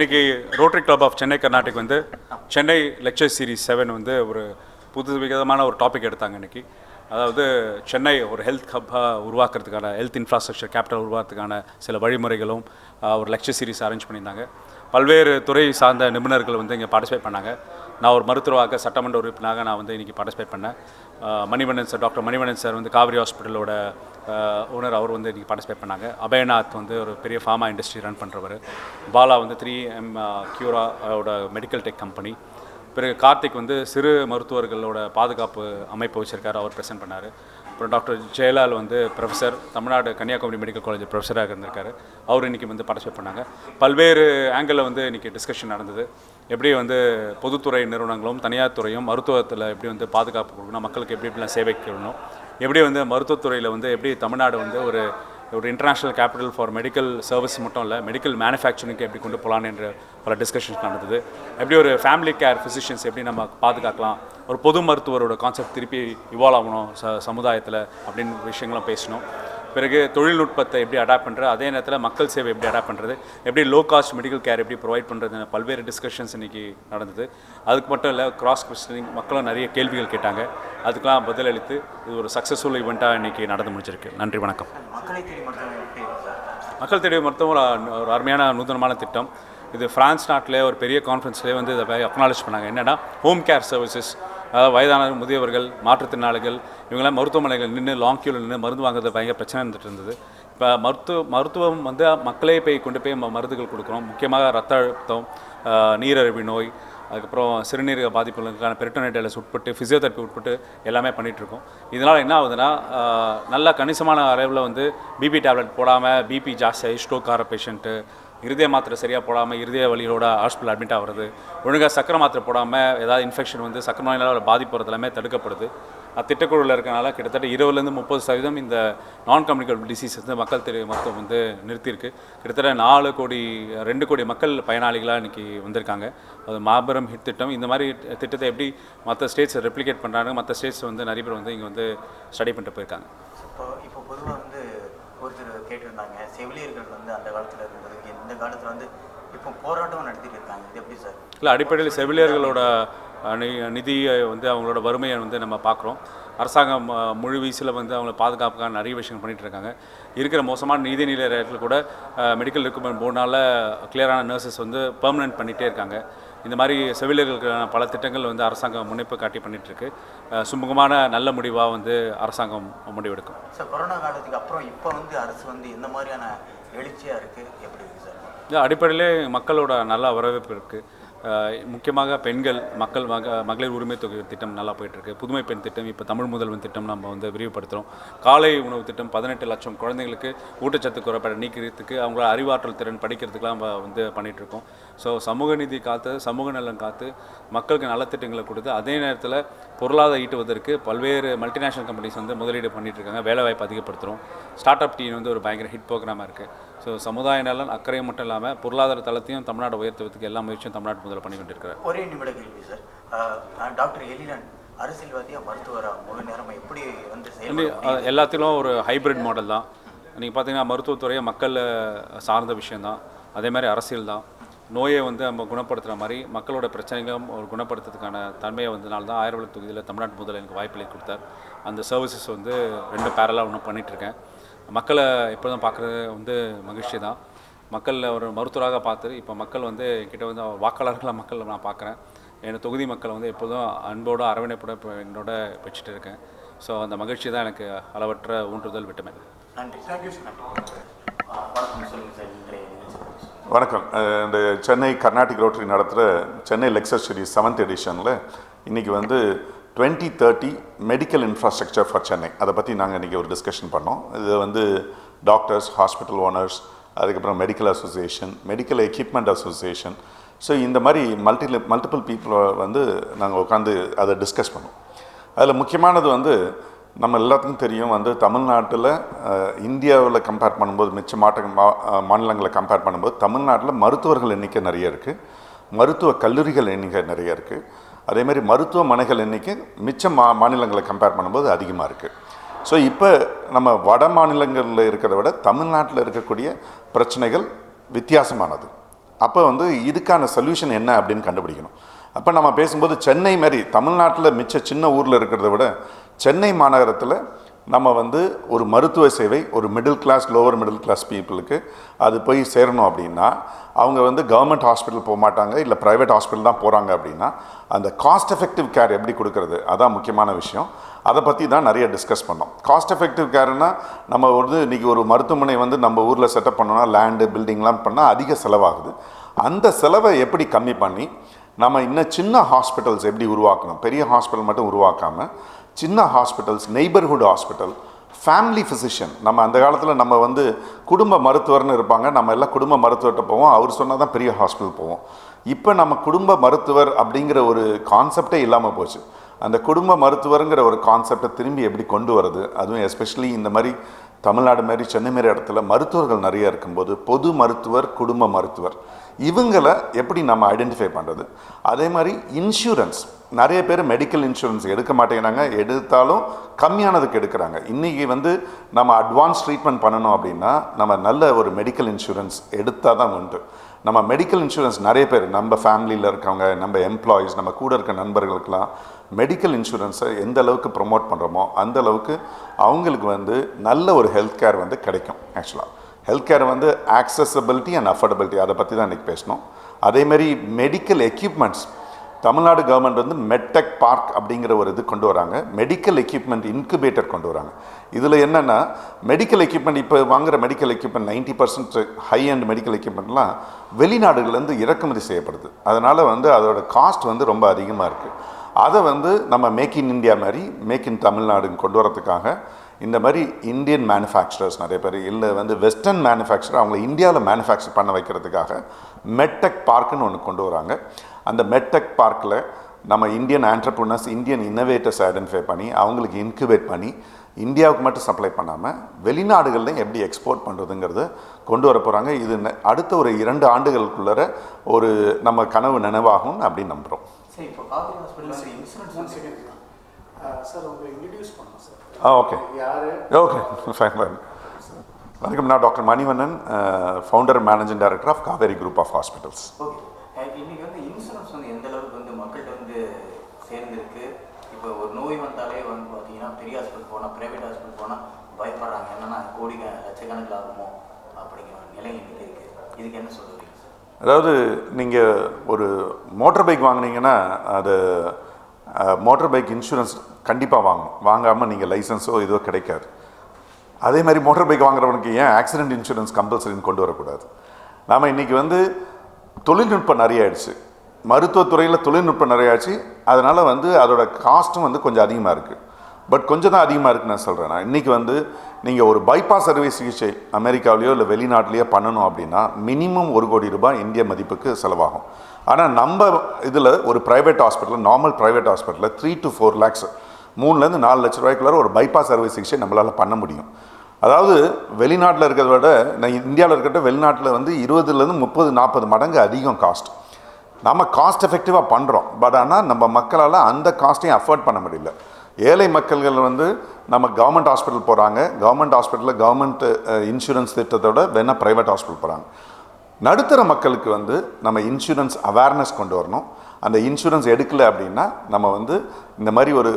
இன்றைக்கி Rotary Club of Chennai Carnatic வந்து Chennai lecture series 7 வந்து ஒரு புது விதமான ஒரு டாபிக் எடுத்தாங்க இன்றைக்கி. அதாவது சென்னை ஒரு ஹெல்த் ஹப்பாக உருவாக்குறதுக்கான ஹெல்த் இன்ஃப்ராஸ்ட்ரக்சர் கேபிட்டல் உருவாக்குறதுக்கான சில வழிமுறைகளும் ஒரு லெக்சர் சீரிஸ் அரேஞ்ச் பண்ணியிருந்தாங்க. பல்வேறு துறை சார்ந்த நிபுணர்கள் வந்து இங்கே பார்ட்டிசிபேட் பண்ணாங்க. நான் ஒரு மருத்துவராக சட்டமன்ற உறுப்பினராக நான் வந்து இன்றைக்கி பார்ட்டிசிபேட் பண்ணேன். Manivannan sir, doctor Manivannan sir வந்து காவேரி ஹாஸ்பிட்டலோட ஓனர், அவர் வந்து இன்றைக்கி பார்ட்டிசிபேட் பண்ணாங்க. அபயநாத் வந்து ஒரு பெரிய ஃபார்மா இண்டஸ்ட்ரி ரன் பண்ணுறவர். பாலா வந்து 3M கியூராவோட மெடிக்கல் டெக் கம்பெனி. பிறகு கார்த்திக் வந்து சிறு மருத்துவர்களோட பாதுகாப்பு அமைப்பு வச்சுருக்காரு, அவர் ப்ரெசென்ட் பண்ணார். அப்புறம் Dr.J.A.Jayalal வந்து professor, Tamil Nadu Kanyakumari medical college ப்ரொஃபஸராக இருந்திருக்காரு, அவர் இன்றைக்கி வந்து பார்ட்டிசிபேட் பண்ணாங்க. பல்வேறு ஆங்கிளில் வந்து இன்றைக்கி டிஸ்கஷன் நடந்தது. எப்படி வந்து பொதுத்துறை நிறுவனங்களும் தனியார் துறையும் மருத்துவத்தில் எப்படி வந்து பாதுகாப்பு கொடுக்கணும், மக்களுக்கு எப்படி எப்படிலாம் சேவை கொடுக்கணும், எப்படி வந்து மருத்துவத்துறையில் வந்து எப்படி தமிழ்நாடு வந்து ஒரு international capital for medical service மட்டும் இல்லை, மெடிக்கல் மேனுஃபேக்சரிங்க்கு எப்படி கொண்டு போகலான்னு என்ற பல டிஸ்கஷன்ஸ் நடந்தது. எப்படி ஒரு ஃபேமிலி கேர் ஃபிசிஷியன்ஸ் எப்படி நம்ம பாதுகாக்கலாம், ஒரு பொது மருத்துவரோட கான்செப்ட் திருப்பி இவால்வ் ஆகணும் சமுதாயத்தில் அப்படின்னு விஷயங்களும் பேசணும். பிறகு தொழில்நுட்பத்தை எப்படி அடாப்ட் பண்ணுறது, அதே நேரத்தில் மக்கள் சேவை எப்படி அடாப்ட் பண்ணுறது, எப்படி லோ காஸ்ட் மெடிக்கல் கேர் எப்படி ப்ரொவைட் பண்ணுறதுன்னு பல்வேறு டிஸ்கஷன்ஸ் இன்றைக்கி நடந்தது. அதுக்கு மட்டும் இல்லை, கிராஸ் கொஸ்டினிங், மக்களும் நிறைய கேள்விகள் கேட்டாங்க. அதுக்கெலாம் பதிலளித்து இது ஒரு சக்ஸஸ்ஃபுல் ஈவெண்ட்டாக இன்றைக்கி நடந்து முடிஞ்சிருக்கு. நன்றி, வணக்கம். மக்கள் தேடி மருத்துவம் ஒரு அருமையான நூதனமான திட்டம். இது ஃப்ரான்ஸ் நாட்டிலே ஒரு பெரிய கான்ஃபரன்ஸ்லேயே வந்து இதை அக்னாலேஜ் பண்ணாங்க. என்னென்னா ஹோம் கேர் சர்வீசஸ், அதாவது வயதான முதியவர்கள், மாற்றுத்திறனாளிகள், இவங்களாம் மருத்துவமனைகள் நின்று லாங் க்யூவில் நின்று மருந்து வாங்குறது பயங்கர பிரச்சனை இருந்துட்டு இருந்தது. இப்போ மருத்துவம் வந்து மக்களே கொண்டு போய் மருந்துகள் கொடுக்குறோம். முக்கியமாக ரத்த அழுத்தம், நீரிழிவு நோய், அதுக்கப்புறம் சிறுநீரக பாதிப்புகளுக்கான பெரிட்டோனைட்டிஸ் உட்பட்டு ஃபிசியோதெரப்பி உட்பட்டு எல்லாமே பண்ணிகிட்ருக்கோம். இதனால் என்ன ஆகுதுன்னா, நல்லா கணிசமான அளவில் வந்து பிபி டேப்லெட் போடாமல் பிபி ஜாஸ்தியாகி ஸ்ட்ரோக் ஆகிற பேஷண்ட்டு, இருதய மாத்திரை சரியாக போடாமல் இருதய வலியோட ஹாஸ்பிட்டல் அட்மிட் ஆகிறது, ஒழுங்காக சக்கரை மாத்திரை போடாமல் ஏதாவது இன்ஃபெக்ஷன் வந்து சக்கரை நோயினால் பாதிப்பு வரது எல்லாமே தடுக்கப்படுது. திட்டக்குழுவில் இருக்கனால கிட்டத்தட்ட 20-30% இந்த நான் கம்யூனிகபிள் டிசீஸ் வந்து மக்கள் மருத்துவம் வந்து நிறுத்தியிருக்கு. கிட்டத்தட்ட 2 கோடி மக்கள் பயனாளிகளாக இன்றைக்கி வந்திருக்காங்க. அது மாபெரும் ஹிட் திட்டம். இந்த மாதிரி திட்டத்தை எப்படி மற்ற ஸ்டேட்ஸ் ரெப்ளிகேட் பண்ணுறாங்க, மற்ற ஸ்டேட்ஸ் வந்து நிறைய பேர் வந்து இங்கே வந்து ஸ்டடி பண்ணிட்டு போயிருக்காங்க. இப்போ பொதுவாக வந்து ஒருத்தர் கேட்டிருந்தாங்க, செவிலியர்கள் வந்து அந்த காலத்தில் இருந்தது, இந்த காலத்தில் வந்து இப்போ போராட்டம் நடத்திட்டு இருக்காங்க, இது எப்படி சார்? இல்லை, அடிப்படையில் செவிலியர்களோட நிதியை வந்து அவங்களோட வறுமையை வந்து நம்ம பார்க்குறோம். அரசாங்கம் முழு வீசில் வந்து அவங்கள பாதுகாப்புக்கான நிறைய விஷயங்கள் பண்ணிகிட்டு இருக்காங்க. இருக்கிற மோசமான நிதி நிலையத்தில் கூட மெடிக்கல் ரெக்ரூட்மெண்ட் போர்டுனால கிளியரான நர்சஸ் வந்து பெர்மனெண்ட் பண்ணிகிட்டே இருக்காங்க. இந்த மாதிரி செவிலியர்களுக்கான பல திட்டங்கள் வந்து அரசாங்கம் முனைப்பு காட்டி பண்ணிகிட்ருக்கு. சுமூகமான நல்ல முடிவாக வந்து அரசாங்கம் முடிவெடுக்கும். சார், கொரோனா காலத்துக்கு அப்புறம் இப்போ வந்து அரசு வந்து எந்த மாதிரியான எழுச்சியாக இருக்குது, எப்படி இருக்குது சார்? அடிப்படையிலே மக்களோட நல்ல வரவேற்பு இருக்குது. முக்கியமாக பெண்கள், மகளிர் உரிமை தொகை திட்டம் நல்லா போயிட்டுருக்கு. புதுமை பெண் திட்டம், இப்போ தமிழ் முதல்வன் திட்டம் நம்ம வந்து விரிவுபடுத்துகிறோம். காலை உணவு திட்டம் 18 லட்சம் குழந்தைங்களுக்கு ஊட்டச்சத்து குறைபாடு நீக்கிறதுக்கு, அவங்களோட அறிவாற்றல் திறன் படிக்கிறதுக்கெலாம் நம்ம வந்து பண்ணிகிட்ருக்கோம். ஸோ சமூக நீதி காத்து, சமூக நலன் காத்து, மக்களுக்கு நல்ல திட்டங்களை கொடுத்து, அதே நேரத்தில் பொருளாதார ஈட்டுவதற்கு பல்வேறு மல்டிநேஷனல் கம்பெனிஸ் வந்து முதலீடு பண்ணிகிட்ருக்காங்க. வேலைவாய்ப்பு அதிகப்படுத்துகிறோம். ஸ்டார்ட் அப் டீம் வந்து ஒரு பயங்கர ஹிட் ப்ரோக்ராமாக இருக்குது. ஸோ சமுதாய நலன் அக்கறையும் மட்டும் இல்லாமல் பொருளாதார தளத்தையும் தமிழ்நாடு உயர்த்துவதற்கு எல்லா முயற்சியும் தமிழ்நாடு முதல்ல பண்ணி கொண்டிருக்கிறார். ஒரே நிமிட கேள்வி சார். Dr.Ezhilan அரசியல்வாதியாக மருத்துவராக முழு நேரமாக எப்படி வந்து எல்லாத்திலும் ஒரு ஹைப்ரிட் மாடல் தான். நீங்கள் பார்த்தீங்கன்னா மருத்துவத்துறையை மக்கள் சார்ந்த விஷயந்தான், அதே மாதிரி அரசியல் தான். நோயை வந்து நம்ம குணப்படுத்துகிற மாதிரி மக்களோட பிரச்சனைகளும் ஒரு குணப்படுத்துறதுக்கான தன்மையை வந்தனால்தான் 1000 விளக்கு தொகுதியில் தமிழ்நாட்டு முதல்ல எனக்கு வாய்ப்புகளை கொடுத்தார். அந்த சர்வீசஸ் வந்து 2 பேரலாக ஒன்றும் பண்ணிகிட்ருக்கேன். மக்களை எப்போதும் பார்க்குறது வந்து மகிழ்ச்சி தான். மக்கள் ஒரு மருத்துவராக பார்த்து இப்போ மக்கள் வந்து என்கிட்ட வந்து வாக்காளர்களாக மக்கள் நான் பார்க்குறேன். என் தொகுதி மக்களை வந்து எப்போதும் அன்போடு அரவணைப்போட இப்போ என்னோட வச்சுட்டு இருக்கேன். ஸோ அந்த மகிழ்ச்சி தான் எனக்கு அளவற்ற ஊன்றுதல் விட்டமின். நன்றி. வணக்கம். இந்த சென்னை கர்நாடிக் ரோட்டரி நடத்துகிற சென்னை லெக்சர் சீரிஸ் 7th எடிஷனில் இன்றைக்கி வந்து 2030 மெடிக்கல் இன்ஃப்ராஸ்ட்ரக்சர் ஃபார் சென்னை, அதை பற்றி நாங்கள் இன்றைக்கி ஒரு டிஸ்கஷன் பண்ணோம். இது வந்து டாக்டர்ஸ், ஹாஸ்பிட்டல் ஓனர்ஸ், அதுக்கப்புறம் medical association, medical equipment association, so இந்த மாதிரி மல்டிபிள் பீப்புளை வந்து நாங்கள் உட்காந்து அதை டிஸ்கஸ் பண்ணோம். அதில் முக்கியமானது வந்து நம்ம எல்லாத்துக்கும் தெரியும், வந்து தமிழ்நாட்டில் இந்தியாவில் கம்பேர் பண்ணும்போது மிச்ச மாநிலங்களை கம்பேர் பண்ணும்போது தமிழ்நாட்டில் மருத்துவர்கள் எண்ணிக்கை நிறைய இருக்குது, மருத்துவ கல்லூரிகள் எண்ணிக்கை நிறைய இருக்குது, அதேமாதிரி மருத்துவமனைகள் எண்ணிக்கை மிச்ச மாநிலங்களை கம்பேர் பண்ணும்போது அதிகமாக இருக்குது. ஸோ இப்போ நம்ம வட மாநிலங்களில் இருக்கிறத விட தமிழ்நாட்டில் இருக்கக்கூடிய பிரச்சனைகள் வித்தியாசமானது. அப்போ வந்து இதுக்கான சொல்யூஷன் என்ன அப்படின்னு கண்டுபிடிக்கணும். அப்போ நம்ம பேசும்போது சென்னை மாதிரி தமிழ்நாட்டில் மிச்ச சின்ன ஊரில் இருக்கிறத விட சென்னை மாநகரத்தில் நம்ம வந்து ஒரு மருத்துவ சேவை ஒரு middle class lower middle class பீப்புளுக்கு அது போய் சேரணும் அப்படின்னா அவங்க வந்து கவர்மெண்ட் ஹாஸ்பிட்டல் போக மாட்டாங்க, இல்லை ப்ரைவேட் ஹாஸ்பிட்டல் தான் போகிறாங்க. அப்படின்னா அந்த காஸ்ட் எஃபெக்டிவ் கேர் எப்படி கொடுக்கறது, அதான் முக்கியமான விஷயம். அதை பற்றி தான் நிறைய டிஸ்கஸ் பண்ணோம். காஸ்ட் எஃபெக்டிவ் கேர்னா நம்ம வந்து இன்றைக்கி ஒரு மருத்துவமனை வந்து நம்ம ஊரில் செட்டப் பண்ணோன்னா லேண்டு பில்டிங்லாம் பண்ணால் அதிக செலவாகுது. அந்த செலவை எப்படி கம்மி பண்ணி நம்ம இன்னும் சின்ன ஹாஸ்பிட்டல்ஸ் எப்படி உருவாக்கணும், பெரிய ஹாஸ்பிட்டல் மட்டும் உருவாக்காமல் சின்ன hospitals, neighbourhood hospital, family physician. நம்ம அந்த காலத்தில் நம்ம வந்து குடும்ப மருத்துவர்னு இருப்பாங்க, நம்ம எல்லாம் குடும்ப மருத்துவர்கிட்ட போவோம், அவர் சொன்னால் தான் பெரிய ஹாஸ்பிட்டல் போவோம். இப்போ நம்ம குடும்ப மருத்துவர் அப்படிங்கிற ஒரு கான்செப்டே இல்லாமல் போச்சு. அந்த குடும்ப மருத்துவருங்கிற ஒரு கான்செப்டை திரும்பி எப்படி கொண்டு வரது, அதுவும் எஸ்பெஷலி இந்த மாதிரி தமிழ்நாடு மாதிரி சென்னை மாரி இடத்துல மருத்துவர்கள் நிறைய இருக்கும்போது பொது மருத்துவர் குடும்ப மருத்துவர் இவங்களை எப்படி நம்ம ஐடென்டிஃபை பண்ணுறது. அதே மாதிரி இன்சூரன்ஸ், நிறைய பேர் மெடிக்கல் இன்சூரன்ஸ் எடுக்க மாட்டேங்கிறாங்க, எடுத்தாலும் கம்மியானதுக்கு எடுக்கிறாங்க. இன்றைக்கி வந்து நம்ம அட்வான்ஸ் ட்ரீட்மெண்ட் பண்ணணும் அப்படின்னா நம்ம நல்ல ஒரு மெடிக்கல் இன்சூரன்ஸ் எடுத்தால் தான் உண்டு. நம்ம மெடிக்கல் இன்சூரன்ஸ் நிறைய பேர் நம்ம ஃபேமிலியில் இருக்கவங்க, நம்ம எம்ப்ளாயீஸ், நம்ம கூட இருக்க நண்பர்களுக்கெல்லாம் மெடிக்கல் இன்சூரன்ஸை எந்த அளவுக்கு ப்ரொமோட் பண்ணுறோமோ அந்த அளவுக்கு அவங்களுக்கு வந்து நல்ல ஒரு ஹெல்த் கேர் வந்து கிடைக்கும். ஆக்சுவலாக ஹெல்த் கேர் வந்து ஆக்சசபிலிட்டி அண்ட் அஃபோர்டபிலிட்டி, அதை பற்றி தான் இன்றைக்கி பேசணும். அதேமாதிரி மெடிக்கல் எக்யூப்மெண்ட்ஸ், தமிழ்நாடு கவர்மெண்ட் வந்து மெட்டெக் பார்க் அப்படிங்கிற ஒரு இது கொண்டு வராங்க, மெடிக்கல் எக்யூப்மெண்ட் இன்குபேட்டர் கொண்டு வராங்க. இதில் என்னென்னா மெடிக்கல் எக்யூப்மெண்ட் இப்போ வாங்குகிற medical equipment 90% high and medical எக்யூப்மெண்ட்லாம் வெளிநாடுகள்லேருந்து இறக்குமதி செய்யப்படுது. அதனால் வந்து அதோட காஸ்ட் வந்து ரொம்ப அதிகமாக இருக்குது. அதை வந்து நம்ம மேக் இன் இந்தியா மாதிரி மேக் இன் தமிழ்நாடுன்னு கொண்டு வரதுக்காக இந்த மாதிரி இந்தியன் மேனுஃபேக்சரர்ஸ் நிறைய பேர், இல்லை வந்து வெஸ்டர்ன் மேனுஃபேக்சரர் அவங்கள இந்தியாவில் மேனுஃபேக்சர் பண்ண வைக்கிறதுக்காக மெட்டெக் பார்க்குன்னு ஒன்று கொண்டு வராங்க. அந்த மெட்டெக் பார்க்கில் நம்ம Indian entrepreneurs, Indian innovators identify பண்ணி அவங்களுக்கு இன்குபேட் பண்ணி இந்தியாவுக்கு மட்டும் சப்ளை பண்ணாமல் வெளிநாடுகள்லையும் எப்படி எக்ஸ்போர்ட் பண்ணுறதுங்கிறத கொண்டு வர போகிறாங்க. இது அடுத்த ஒரு 2 ஆண்டுகளுக்குள்ளே ஒரு நம்ம கனவு நினைவாகும் அப்படின்னு நம்புகிறோம். சரி, இப்போ காவேரி ஹாஸ்பிட்டல் இன்சூரன்ஸ் சார் உங்களை இன்ட்ரடியூஸ் பண்ணோம் சார். Okay okay fine fine. வணக்கம், நான் doctor Manivannan, founder managing director of Kauvery group of hospitals. Okay, இன்னைக்கு வந்து இன்சூரன்ஸ் வந்து எந்த அளவுக்கு வந்து மக்கள்கிட்ட வந்து சேர்ந்துருக்கு. இப்போ ஒரு நோய் வந்தாலே வந்து பார்த்தீங்கன்னா பெரிய ஹாஸ்பிட்டல் போனால், ப்ரைவேட் ஹாஸ்பிட்டல் போனால் பயப்படுறாங்க, என்னென்னா கோடி லட்சக்கணக்கில் ஆகுமோ அப்படிங்கிற நிலை இன்னைக்கு இருக்குது. இதுக்கு என்ன சொல்லுவீங்க சார்? அதாவது நீங்கள் ஒரு மோட்டர் பைக் வாங்கினீங்கன்னா அது மோட்டர் பைக் இன்சூரன்ஸ் கண்டிப்பாக வாங்கணும், வாங்காமல் நீங்கள் லைசன்ஸோ இதோ கிடைக்காது. அதே மாதிரி மோட்டர் பைக் வாங்குறவனுக்கு ஏன் ஆக்சிடென்ட் இன்சூரன்ஸ் கம்பல்சரின்னு கொண்டு வரக்கூடாது? நாம் இன்றைக்கி வந்து தொழில்நுட்பம் நிறைய ஆயிடுச்சு, மருத்துவத்துறையில் தொழில்நுட்பம் நிறைய ஆச்சு, அதனால் வந்து அதோட காஸ்ட்டும் வந்து கொஞ்சம் அதிகமாக இருக்குது. பட் கொஞ்சம் தான் அதிகமாக இருக்குன்னு நான் சொல்கிறேன். நான் இன்றைக்கி வந்து நீங்கள் ஒரு பைபாஸ் அறுவை சிகிச்சை அமெரிக்காவிலையோ இல்லை வெளிநாட்டிலையோ பண்ணணும் அப்படின்னா மினிமம் 1 கோடி ரூபாய் இந்திய மதிப்புக்கு செலவாகும். ஆனால் நம்ம இதில் ஒரு ப்ரைவேட் ஹாஸ்பிட்டலில், நார்மல் ப்ரைவேட் ஹாஸ்பிட்டலில் 3 to 4 lakhs, 3 to 4 லட்ச ரூபாய்க்குள்ளார ஒரு பைபாஸ் அறுவை சிகிச்சை நம்மளால் பண்ண முடியும். அதாவது வெளிநாட்டில் இருக்கிறத விட நான் இந்தியாவில் இருக்கிற வெளிநாட்டில் வந்து 20 to 30, 40 மடங்கு அதிகம் காஸ்ட். நம்ம காஸ்ட் எஃபெக்டிவாக பண்ணுறோம், பட் ஆனால் நம்ம மக்களால் அந்த காஸ்ட்டையும் அஃபோர்ட் பண்ண முடியல. ஏழை மக்கள்கள் வந்து நம்ம கவர்மெண்ட் ஹாஸ்பிட்டல் போகிறாங்க, கவர்மெண்ட் ஹாஸ்பிட்டலில் கவர்மெண்ட் இன்சூரன்ஸ் திட்டத்தோட வேணால் ப்ரைவேட் ஹாஸ்பிட்டல் போகிறாங்க. நடுத்தர மக்களுக்கு வந்து நம்ம இன்சூரன்ஸ் அவேர்னஸ் கொண்டு வரணும். அந்த இன்சூரன்ஸ் எடுக்கல அப்படின்னா நம்ம வந்து இந்த மாதிரி ஒரு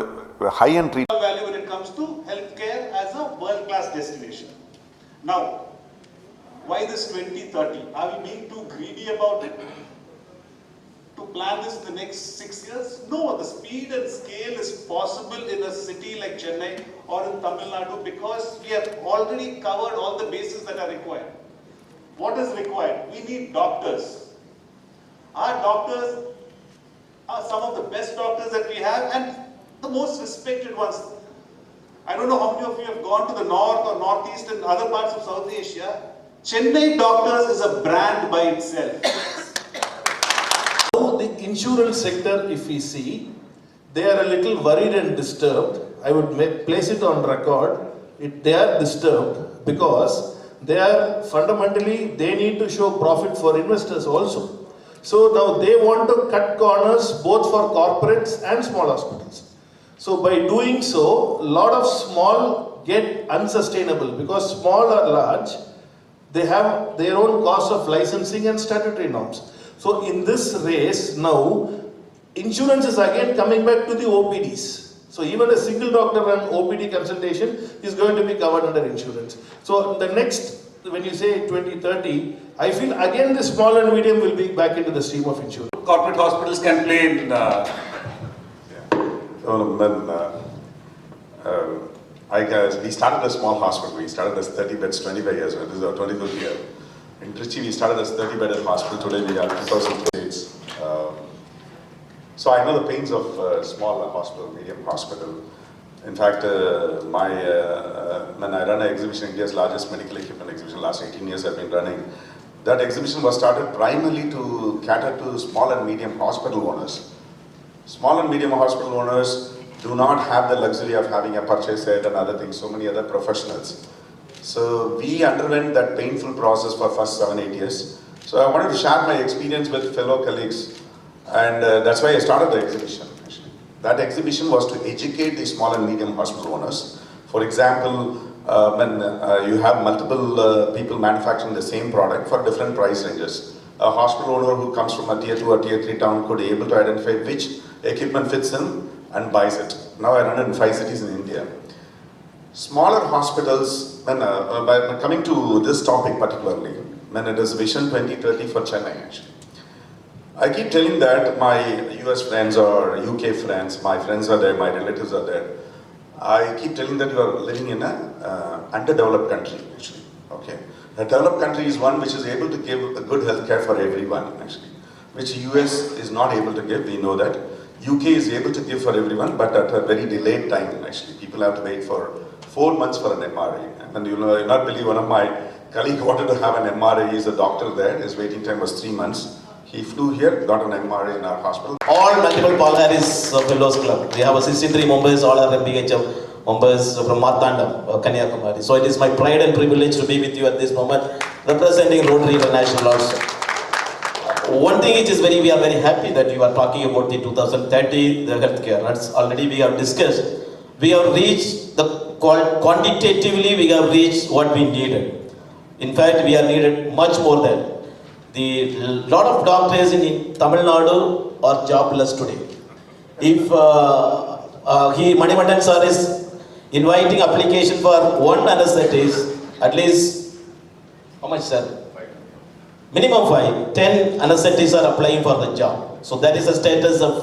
high and treat value when it comes to healthcare as a world class destination. Now, why this 2030? Are we being too greedy about it? To plan this in the next 6 years? No, the speed and scale is possible in a city like Chennai or in Tamil Nadu because we have already covered all the bases that are required. What is required? We need doctors. Our doctors are some of the best doctors that we have and the most respected ones. I don't know how many of you have gone to the north or northeast and other parts of South Asia. Chennai doctors is a brand by itself. The insurance sector, if we see, they are a little worried and disturbed. I would place it on record. They are disturbed because they are fundamentally, they need to show profit for investors also. So now they want to cut corners both for corporates and small hospitals. So by doing so, a lot of small get unsustainable because small or large, They have their own cost of licensing and statutory norms. So in this race now, insurance is again coming back to the OPDs. So even a single doctor and OPD consultation is going to be covered under insurance. So the next, when you say 2030, I feel again the small and medium will be back into the stream of insurance. Corporate hospitals can play in we started a small hospital. We started as 30 beds 25 years ago. This is our 25th year. In Trichy, we started as 30-bedded hospital. Today, we have 2,000 beds. So I know the pains of small hospital, medium hospital. In fact, when I run an exhibition, India's largest medical equipment exhibition, last 18 years I've been running. That exhibition was started primarily to cater to small and medium hospital owners. Small and medium hospital owners do not have the luxury of having a purchase head and other things, so many other professionals. So we underwent that painful process for first 7-8 years. So I wanted to share my experience with fellow colleagues, and that's why I started the exhibition. Actually, that exhibition was to educate the small and medium hospital owners. For example, when you have multiple people manufacturing the same product for different price ranges, a hospital owner who comes from a tier 2 or tier 3 town could be able to identify which equipment fits him and buys it. Now I run it in 5 cities in India. Smaller hospitals, by coming to this topic particularly, when it is Vision 2030 for Chennai actually. I keep telling that my US friends or UK friends, my friends are there, my relatives are there. I keep telling that you are living in an underdeveloped country actually. Okay. A developed country is one which is able to give a good health care for everyone actually, which US is not able to give, we know that. UK is able to give for everyone, but at a very delayed time actually. People have to wait for 4 months for an MRI. And you'll not believe, one of my colleagues wanted to have an MRI, he's a doctor there, his waiting time was 3 months. He flew here, got an MRI in our hospital. All multiple Paul Harris Fellows Club. We have 63 members, all are MBHF members from Marthandam, Kanyakumari. So it is my pride and privilege to be with you at this moment, representing Rotary International also. One thing which is we are very happy that you are talking about the 2030, the healthcare. That's already we have discussed. We have reached quantitatively we have reached what we needed. In fact, we are needed much more than. The lot of doctors in Tamil Nadu are jobless today. If Manivannan sir is inviting application for one anesthetist, at least, how much sir? Minimum 5, 10 anesthetists are applying for the job. So that is the status of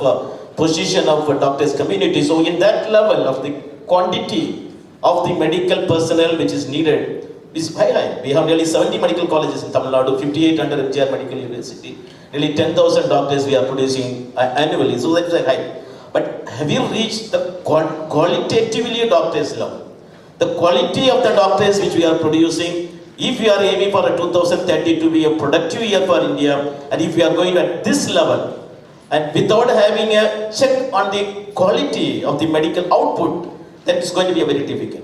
position of doctors community. So in that level of the quantity of the medical personnel which is needed is very high. We have nearly 70 medical colleges in Tamil Nadu, 58 under MGR Medical University. Nearly 10,000 doctors we are producing annually. So that is very high. But have you reached the qualitatively doctors level? The quality of the doctors which we are producing, if we are aiming for a 2030 to be a productive year for India, and if we are going at this level, and without having a check on the quality of the medical output, that is going to be a very difficult.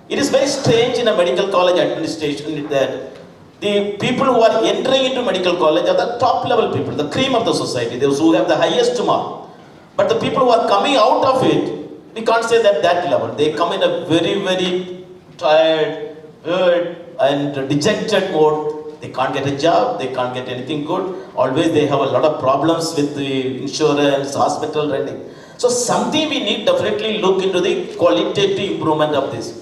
It is very strange in a medical college administration that the people who are entering into medical college are the top level people, the cream of the society, those who have the highest mark. But the people who are coming out of it, we can't say that level. They come in a very, very tired, hurt, and dejected mode. They can't get a job, they can't get anything good. Always they have a lot of problems with the insurance, hospital renting. So something we need definitely look into the qualitative improvement of this.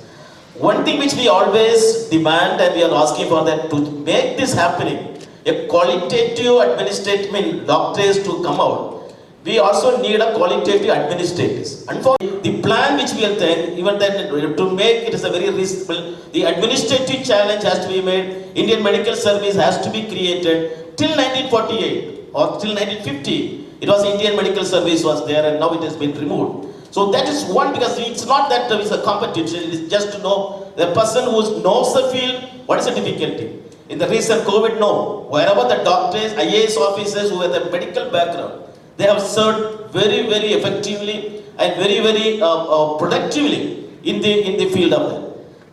One thing which we always demand and we are asking for that to make this happening, a qualitative administrative doctors to come out, we also need a qualitative administrators. And for the plan which we have done, even then to make it is a very reasonable, the administrative challenge has to be made, Indian Medical Service has to be created till 1948 or till 1950. It was Indian Medical Service was there and now it has been removed. So that is one, because it's not that there is a competition, it is just to know the person who knows the field, what is the difficulty. In the recent COVID, no. Wherever the doctors, IAS officers who have the medical background, they have served very, very effectively and very, very productively in the field of that.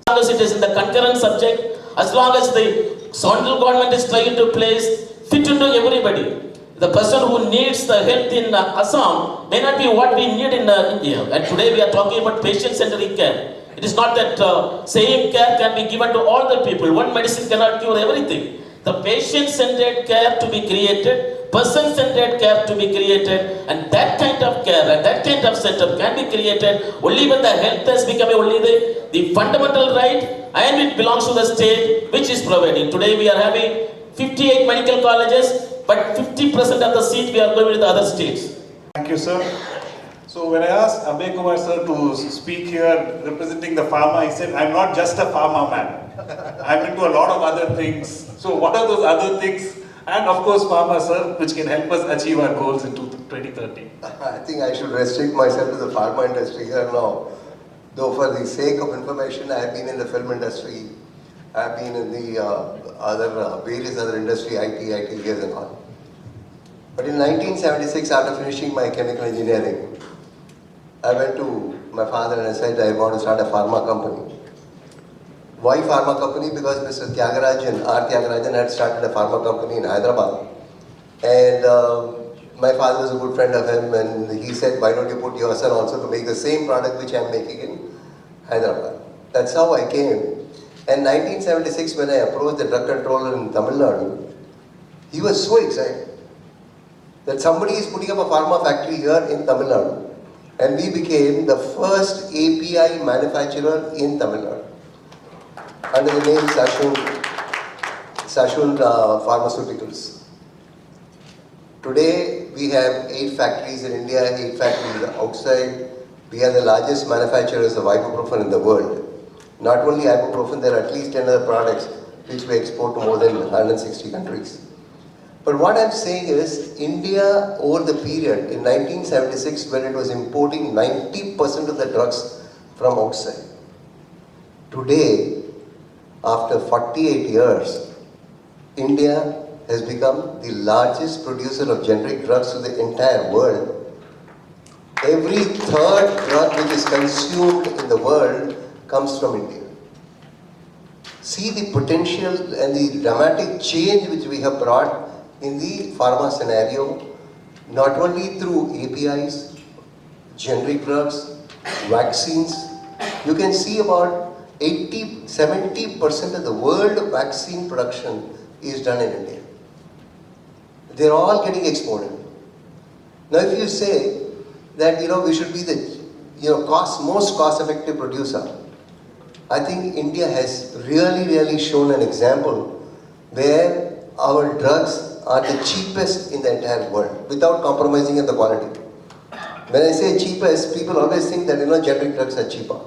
As long as it is in the concurrent subject, as long as the central government is trying to place fit into everybody. The person who needs the health in Assam may not be what we need in India. And today we are talking about patient-centered care. It is not that same care can be given to all the people. One medicine cannot cure everything. The patient-centered care to be created, person-centered care to be created, and that kind of care and that kind of setup can be created only when the health has become only the fundamental right, and it belongs to the state which is providing. Today we are having 58 medical colleges, but 50% of the seat we are going with the other states. Thank you, sir. So when I asked Abhaya Kumar sir to speak here representing the Pharma, he said, I'm not just a Pharma man. I'm into a lot of other things. So what are those other things? And of course Pharma sir, which can help us achieve our goals in 2030. I think I should restrict myself to the pharma industry here now. Though for the sake of information, I have been in the film industry. I have been in the various other industry, IT years and all. But in 1976, after finishing my chemical engineering, I went to my father and I said, I want to start a pharma company. Why pharma company? Because Mr. Tyagarajan had started a pharma company in Hyderabad. And my father was a good friend of him, and he said, why don't you put your son also to make the same product which I am making in Hyderabad. That's how I came. And 1976, when I approached the drug controller in Tamil Nadu, he was so excited that somebody is putting up a pharma factory here in Tamil Nadu. And we became the first API manufacturer in Tamil Nadu under the name Sashun Pharmaceuticals. Today we have 8 factories in India, 8 factories outside. We are the largest manufacturers of ibuprofen in the world. Not only ibuprofen, there are at least 10 other products which we export to more than 160 countries. But what I'm saying is, India over the period in 1976, when it was importing 90% of the drugs from outside, today, after 48 years, India has become the largest producer of generic drugs to the entire world. Every third drug which is consumed in the world comes from India. See the potential and the dramatic change which we have brought in the pharma scenario, not only through APIs, generic drugs, vaccines. You can see about 70% of the world vaccine production is done in India. They're all getting exported. Now if you say that we should be the most cost-effective producer, I think India has really shown an example where our drugs are the cheapest in the entire world without compromising on the quality. When I say cheapest, people always think that generic drugs are cheaper.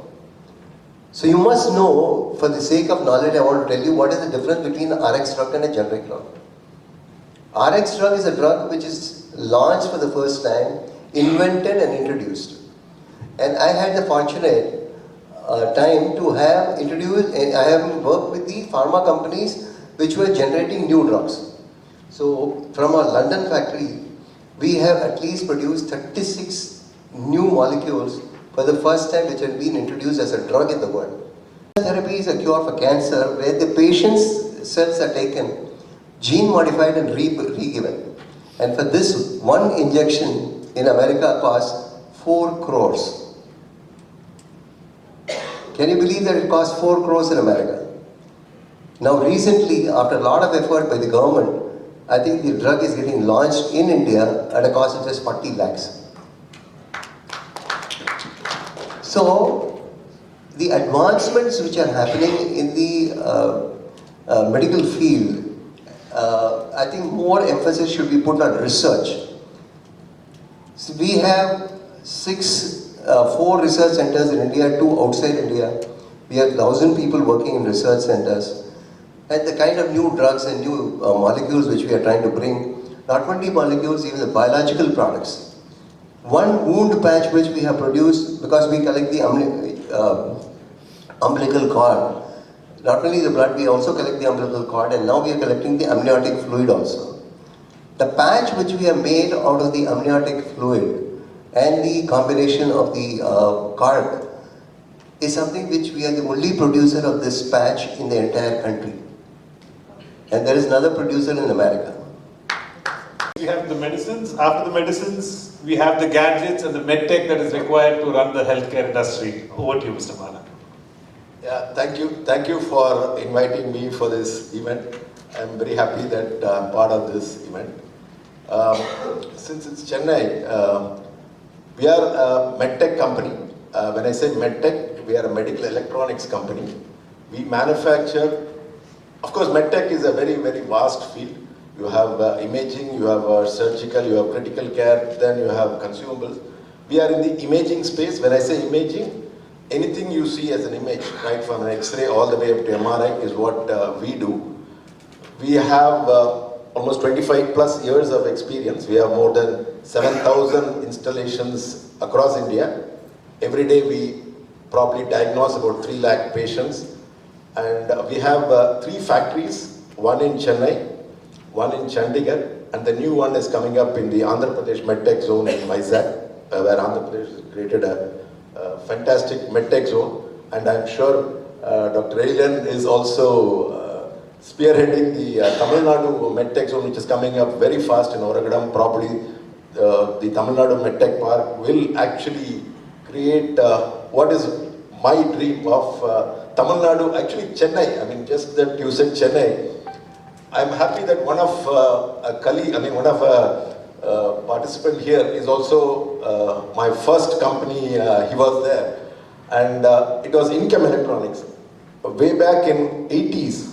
So you must know, for the sake of knowledge, I want to tell you what is the difference between an RX drug and a generic drug. RX drug is a drug which is launched for the first time, invented and introduced. And I had the fortunate time to have introduced, I have worked with the pharma companies which were generating new drugs. So from our London factory, we have at least produced 36 new molecules for the first time which have been introduced as a drug in the world. Therapy is a cure for cancer where the patient's cells are taken, gene modified and re-given. And for this one injection in America costs 4 crores. Can you believe that it costs 4 crores in America? Now recently, after a lot of effort by the government, I think the drug is getting launched in India at a cost of just 40 lakhs. So, the advancements which are happening in the medical field, I think more emphasis should be put on research. So we have 4 research centers in India, 2 outside India. We have 1,000 people working in research centers. And the kind of new drugs and new molecules which we are trying to bring, not only molecules, even the biological products. One wound patch which we have produced, because we collect the umbilical cord, not only the blood, we also collect the umbilical cord, and now we are collecting the amniotic fluid also. The patch which we have made out of the amniotic fluid and the combination of the cord is something which we are the only producer of this patch in the entire country. And there is another producer in America. We have the medicines. After the medicines, we have the gadgets and the medtech that is required to run the healthcare industry. Over to you, Mr. Bala. Yeah, thank you for inviting me for this event. I'm very happy that I'm part of this event. Since it's Chennai, we are a medtech company. When I say medtech, we are a medical electronics company. We manufacture, of course, medtech is a very, very vast field. You have imaging, you have surgical, you have critical care, then you have consumables. We are in the imaging space. When I say imaging, anything you see as an image, right from an X-ray all the way up to MRI is what we do. We have almost 25 plus years of experience. We have more than 7,000 installations across India. Every day we probably diagnose about 3 lakh patients. And we have 3 factories, one in Chennai, one in Chandigarh, and the new one is coming up in the Andhra Pradesh MedTech zone in Vizag, where Andhra Pradesh has created a fantastic MedTech zone. And I'm sure Dr.Ezhilan is also spearheading the Tamilnadu MedTech zone, which is coming up very fast in Oragadam. Probably the Tamilnadu MedTech Park will actually create what is my dream of Tamilnadu, actually Chennai. I mean, just that you said Chennai. I'm happy that one of a colleague, one of a participant here is also my first company, he was there. And it was Income Electronics. Way back in 80s,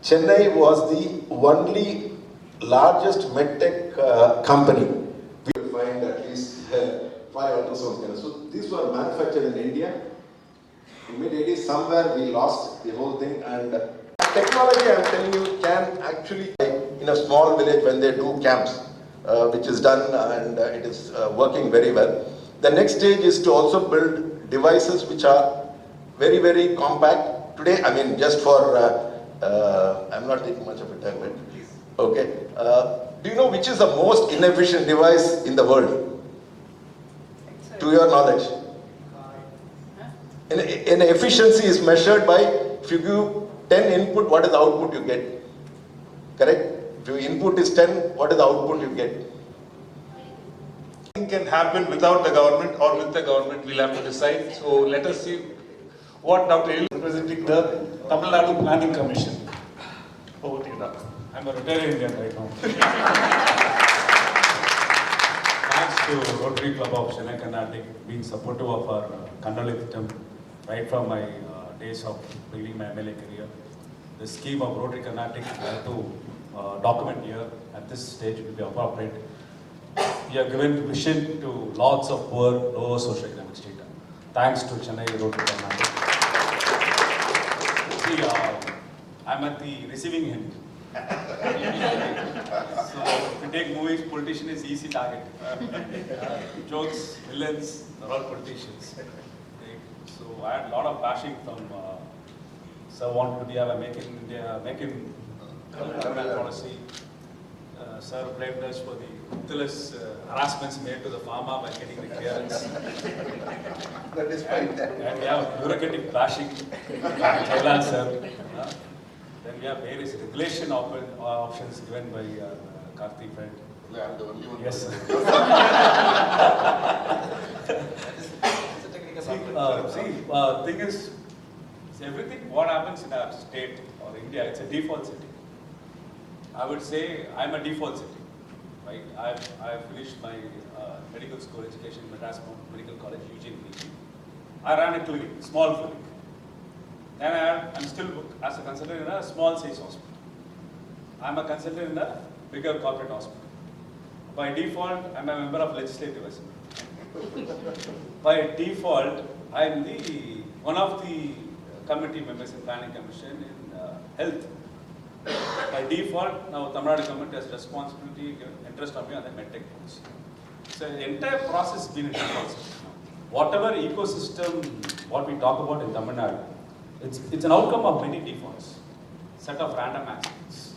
Chennai was the only largest medtech company. We will find at least 5 ultrasound scanners. So these were manufactured in India. Immediately somewhere we lost the whole thing, and technology, I'm telling you, can actually, in a small village when they do camps, which is done and it is working very well. The next stage is to also build devices which are very, very compact. Today, just for, I'm not taking much of a time, but okay. Do you know which is the most inefficient device in the world? To your knowledge? And efficiency is measured by, if you give 10 input, what is the output you get? Correct? If your input is 10, what is the output you get? Nothing can happen without the government or with the government. We'll have to decide. So let us see what Dr. is representing the Tamil Nadu Planning Commission. Over to you, Doctor. I'm a retired Indian right now. Thanks to Rotary Club of Chennai Carnatic being supportive of our Kandalithitam right from my days of beginning my MLA career. The scheme of Rotary Carnatic to document here at this stage will be appropriate. We have given vision to lots of poor, lower socioeconomic strata. Thanks to Chennai Rotary Carnatic. See, I'm at the receiving end. So if you take movies, politician is easy target. Jokes, villains, they're all politicians. So I had a lot of bashing from Sir wanted to have a Make in India, Make in Tamil policy. Sir blamed us for the ruthless harassments made to the Pharma by getting the clearance. But despite that. And we have bureaucratic bashing, Dr.J.A.Jayalal sir. Then we have various regulation options given by Karthi friend. I'm the only one. Yes, sir. Thing is, everything what happens in our state or India, it's a default setting. I would say I'm a default setting, right? I've finished my medical school education, Madras Medical College, Eugene, PG. I ran a clinic, small clinic. And I'm still as a consultant in a small size hospital. I'm a consultant in a bigger corporate hospital. By default, I'm a member of Legislative Assembly. By default, I'm one of the committee members in Planning Commission in Health. By default, now Tamil Nadu government has responsibility, interest on me on the medtech policy. So the entire process has been a default. Whatever ecosystem, what we talk about in Tamil Nadu, it's an outcome of many defaults, set of random accidents.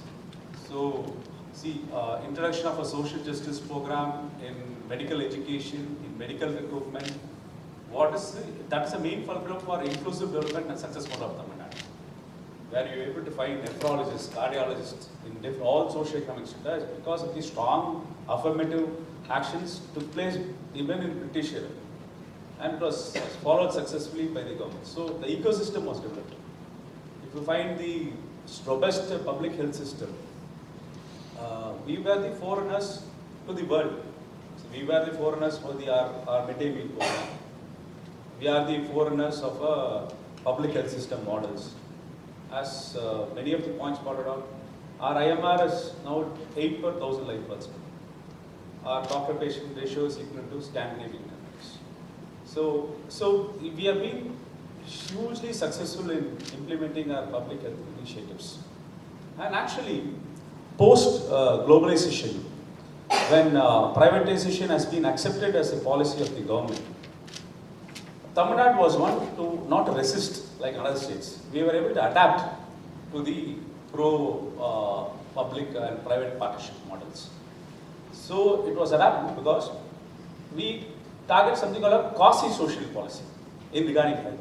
So, see, introduction of a social justice program in medical education, in medical recruitment, that is the main fulcrum for inclusive development and success model of Tamil Nadu, where you're able to find nephrologists, cardiologists in all socio-economic sectors because of the strong affirmative actions took place even in British era. and it was followed successfully by the government. So the ecosystem was developed. If you find the robust public health system, we were the foreigners to the world. So we were the foreigners for our midday meal program. We are the foreigners of public health system models. As many of the points pointed out, our IMR is now 8 per 1,000 life births. Our doctor-patient ratio is equal to Scandinavian countries. So we have been hugely successful in implementing our public health initiatives. And actually, post-globalization, when privatization has been accepted as a policy of the government, Tamil Nadu was one to not resist like other states. We were able to adapt to the public and private partnership models. So it was adapted because we target something called a quasi-social policy in regarding health.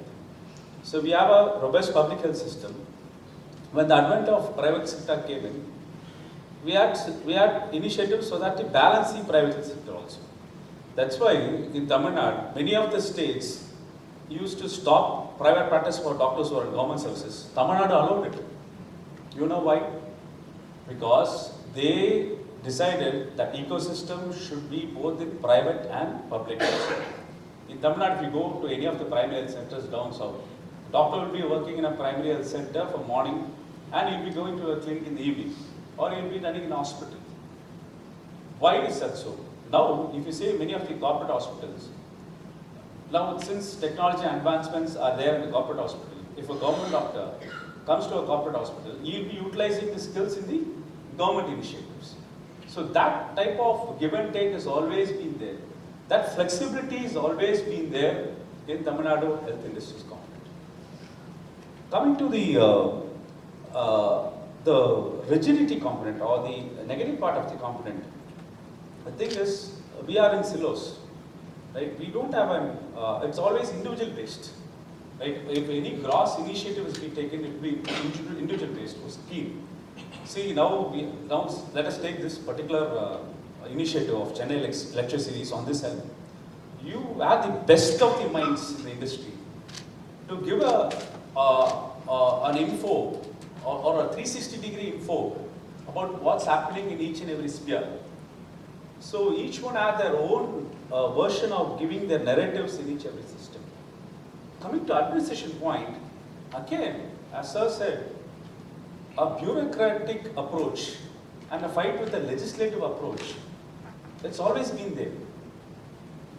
So we have a robust public health system. When the advent of private sector came in, we had initiatives so that to balance the private sector also. That's why in Tamil Nadu, many of the states used to stop private practice for doctors who are in government services. Tamil Nadu allowed it. You know why? Because they decided that ecosystem should be both in private and public health. In Tamil Nadu, if you go to any of the primary health centers down south, doctor will be working in a primary health center for morning and he'll be going to a clinic in the evening, or he'll be running in a hospital. Why is that so? Now, if you say many of the corporate hospitals, now since technology advancements are there in the corporate hospital, if a government doctor comes to a corporate hospital, he'll be utilizing the skills in the government initiatives. So that type of give and take has always been there. That flexibility has always been there in Tamil Nadu Health Industries Component. Coming to the rigidity component or the negative part of the component, the thing is we are in silos, right? We don't have it's always individual based, right? If any gross initiative is being taken, it will be individual based or scheme. See, now let us take this particular initiative of Chennai Lecture Series on this health. You have the best of the minds in the industry to give an info or a 360-degree info about what's happening in each and every sphere. So each one has their own version of giving their narratives in each and every system. Coming to administration point, again, as Sir said, a bureaucratic approach and a fight with a legislative approach, it's always been there.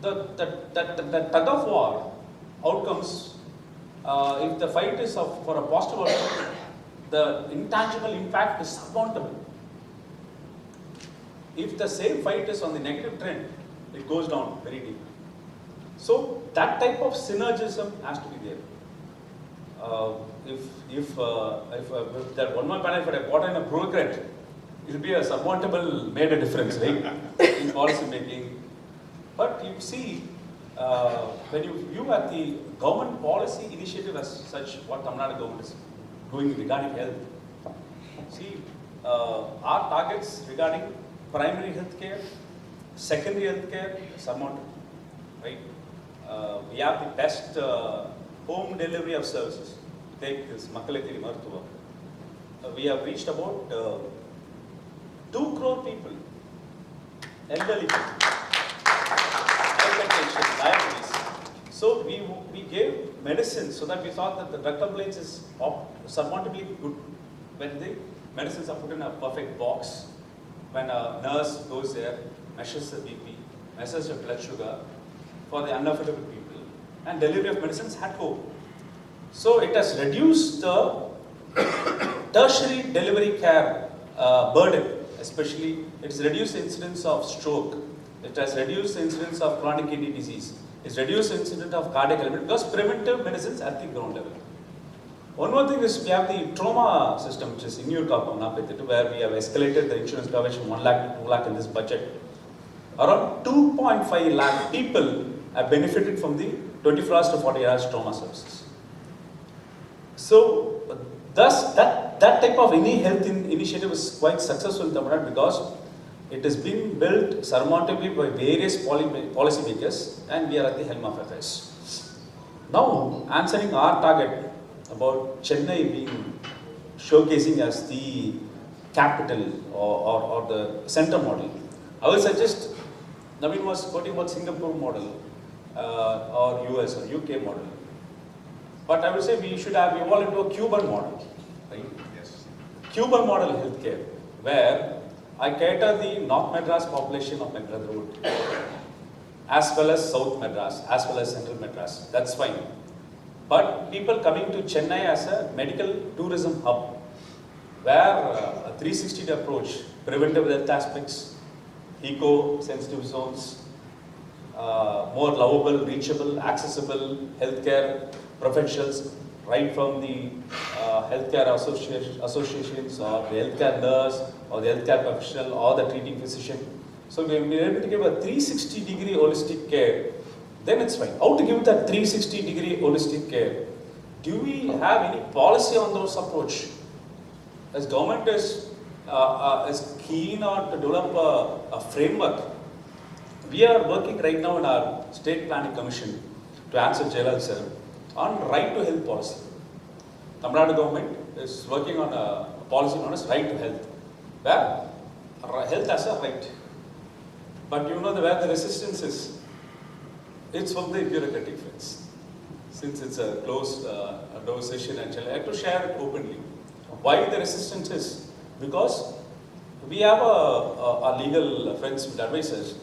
The tug of war outcomes, if the fight is for a positive outcome, the intangible impact is uncountable. If the same fight is on the negative trend, it goes down very deep. So that type of synergism has to be there. If that one more panel, if I brought in a bureaucrat, it will be a submountable made a difference, right? In policy making. But you see, when you view at the government policy initiative as such, what Tamil Nadu government is doing regarding health, see, our targets regarding primary health care, secondary health care, surmountable, right? We have the best home delivery of services. Take this Makalathiri Marthuva. We have reached about 2 crore people, elderly people, hypertension, diabetes. So we gave medicine so that we thought that the drug compliance is surmountably good. When the medicines are put in a perfect box, when a nurse goes there, measures the BP, measures the blood sugar for the unaffordable people, and delivery of medicines at home. So it has reduced the tertiary delivery care burden, especially it's reduced the incidence of stroke, it has reduced the incidence of chronic kidney disease, it's reduced the incidence of cardiac element because preventive medicines at the ground level. One more thing is we have the trauma system, which is in your where we have escalated the insurance coverage from 1 lakh to 2 lakh in this budget. Around 2.5 lakh people have benefited from the 24 hours to 48 hours trauma services. So, thus that type of any health initiative is quite successful in Tamil Nadu because It has been built surmountably by various policy makers, and we are at the helm of affairs. Now, answering our target about Chennai being showcasing as the capital or the center model, I will suggest, Naveen was quoting about Singapore model or US or UK model. But I would say we should have evolved into a Cuban model, right? Yes. Cuban model healthcare, where I cater the North Madras population of my brotherhood, as well as South Madras, as well as Central Madras. That's fine. But people coming to Chennai as a medical tourism hub, where a 360 approach, preventive health aspects, eco-sensitive zones, more lovable, reachable, accessible healthcare professionals, right from the healthcare associations or the healthcare nurse or the healthcare professional or the treating physician. So when we are able to give a 360-degree holistic care, then it's fine. How to give that 360-degree holistic care? Do we have any policy on those approach? As government is keen on to develop a framework, we are working right now in our State Planning Commission to answer Jayalal sir on right to health policy. Tamilnadu government is working on a policy known as right to health, where health as a right. But you know where the resistance is? It's from the bureaucratic friends. Since it's a closed door session, actually, I have to share it openly. Why the resistance is? Because we have our legal friends with advisors.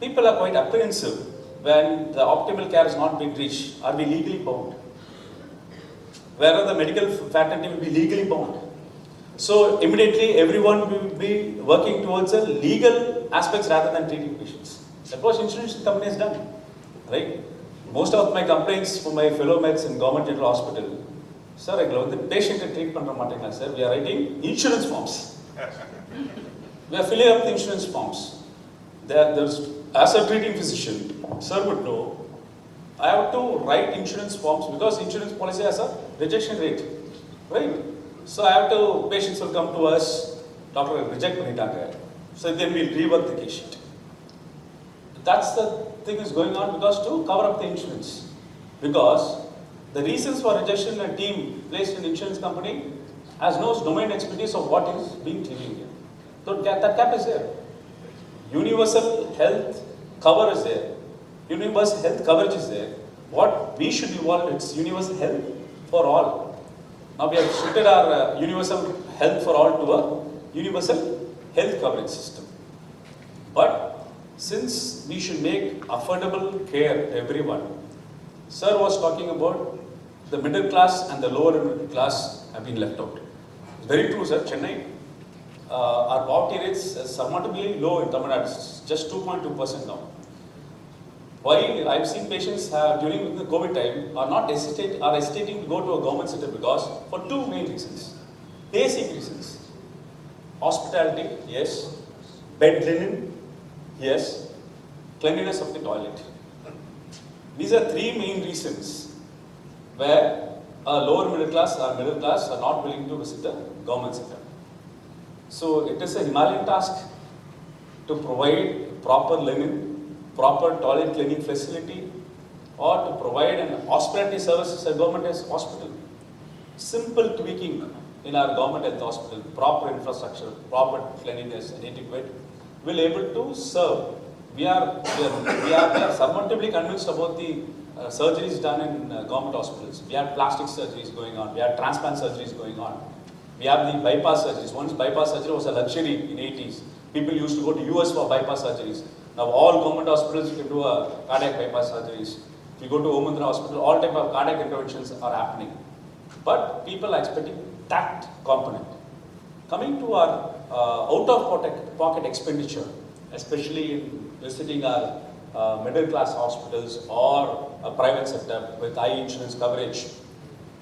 People are quite apprehensive when the optimal care has not been reached. Are we legally bound? Where are the medical fraternity will be legally bound? So immediately everyone will be working towards a legal aspects rather than treating patients. That was insurance company has done, right? Most of my complaints from my fellow meds in Government General Hospital, sir, the patient treat panna maatanga, sir. We are writing insurance forms. We are filling up the insurance forms. There's, as a treating physician, sir would know, I have to write insurance forms because insurance policy has a rejection rate, right? So I have to, patients will come to us, doctor reject pannitaanga. So then we'll rework the case sheet. That's the thing is going on because to cover up the insurance. Because the reasons for rejection, a team placed in insurance company has no domain expertise of what is being treated here. So that gap is there. Universal health cover is there. Universal health coverage is there. What we should evolve, it's universal health for all. Now we have shifted our universal health for all to a universal health coverage system. But since we should make affordable care to everyone, sir was talking about the middle class and the lower middle class have been left out. It's very true, sir. Chennai, our poverty rates are surmountably low in Tamil Nadu, just 2.2% now. Why I've seen patients during the COVID time are hesitating to go to a government center because for two main reasons, basic reasons. Hospitality, yes. Bed linen, yes. Cleanliness of the toilet. These are three main reasons where a lower middle class or middle class are not willing to visit the government center. So it is a Himalayan task to provide proper linen, proper toilet cleaning facility, or to provide an hospitality services at government hospital. Simple tweaking in our government health hospital, proper infrastructure, proper cleanliness and etiquette will able to serve. We are surmountably convinced about the surgeries done in government hospitals. We have plastic surgeries going on. We have transplant surgeries going on. We have the bypass surgeries. Once bypass surgery was a luxury in 80s. People used to go to US for bypass surgeries. Now all government hospitals can do a cardiac bypass surgeries. If you go to Omundra Hospital, all type of cardiac interventions are happening. But people are expecting that component. Coming to our out-of-pocket expenditure, especially in visiting our middle class hospitals or a private sector with high insurance coverage.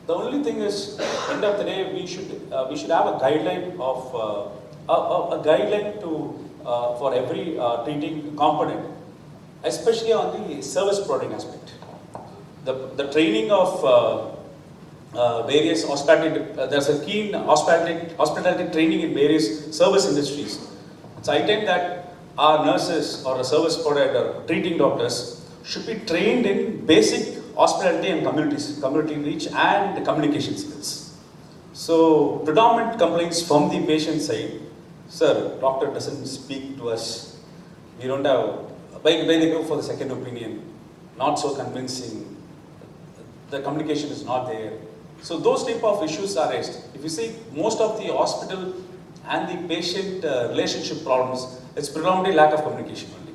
The only thing is, end of the day, we should have a guideline of a guideline to for every treating component, especially on the service providing aspect. The training of various hospitality, there's a keen hospitality training in various service industries. So I think that our nurses or a service provider, treating doctors should be trained in basic hospitality and community reach and communication skills. So predominant complaints from the patient side, sir, doctor doesn't speak to us. We don't have, when they go for the second opinion, not so convincing, the communication is not there. So those type of issues are raised. If you see most of the hospital and the patient relationship problems, it's predominantly lack of communication only.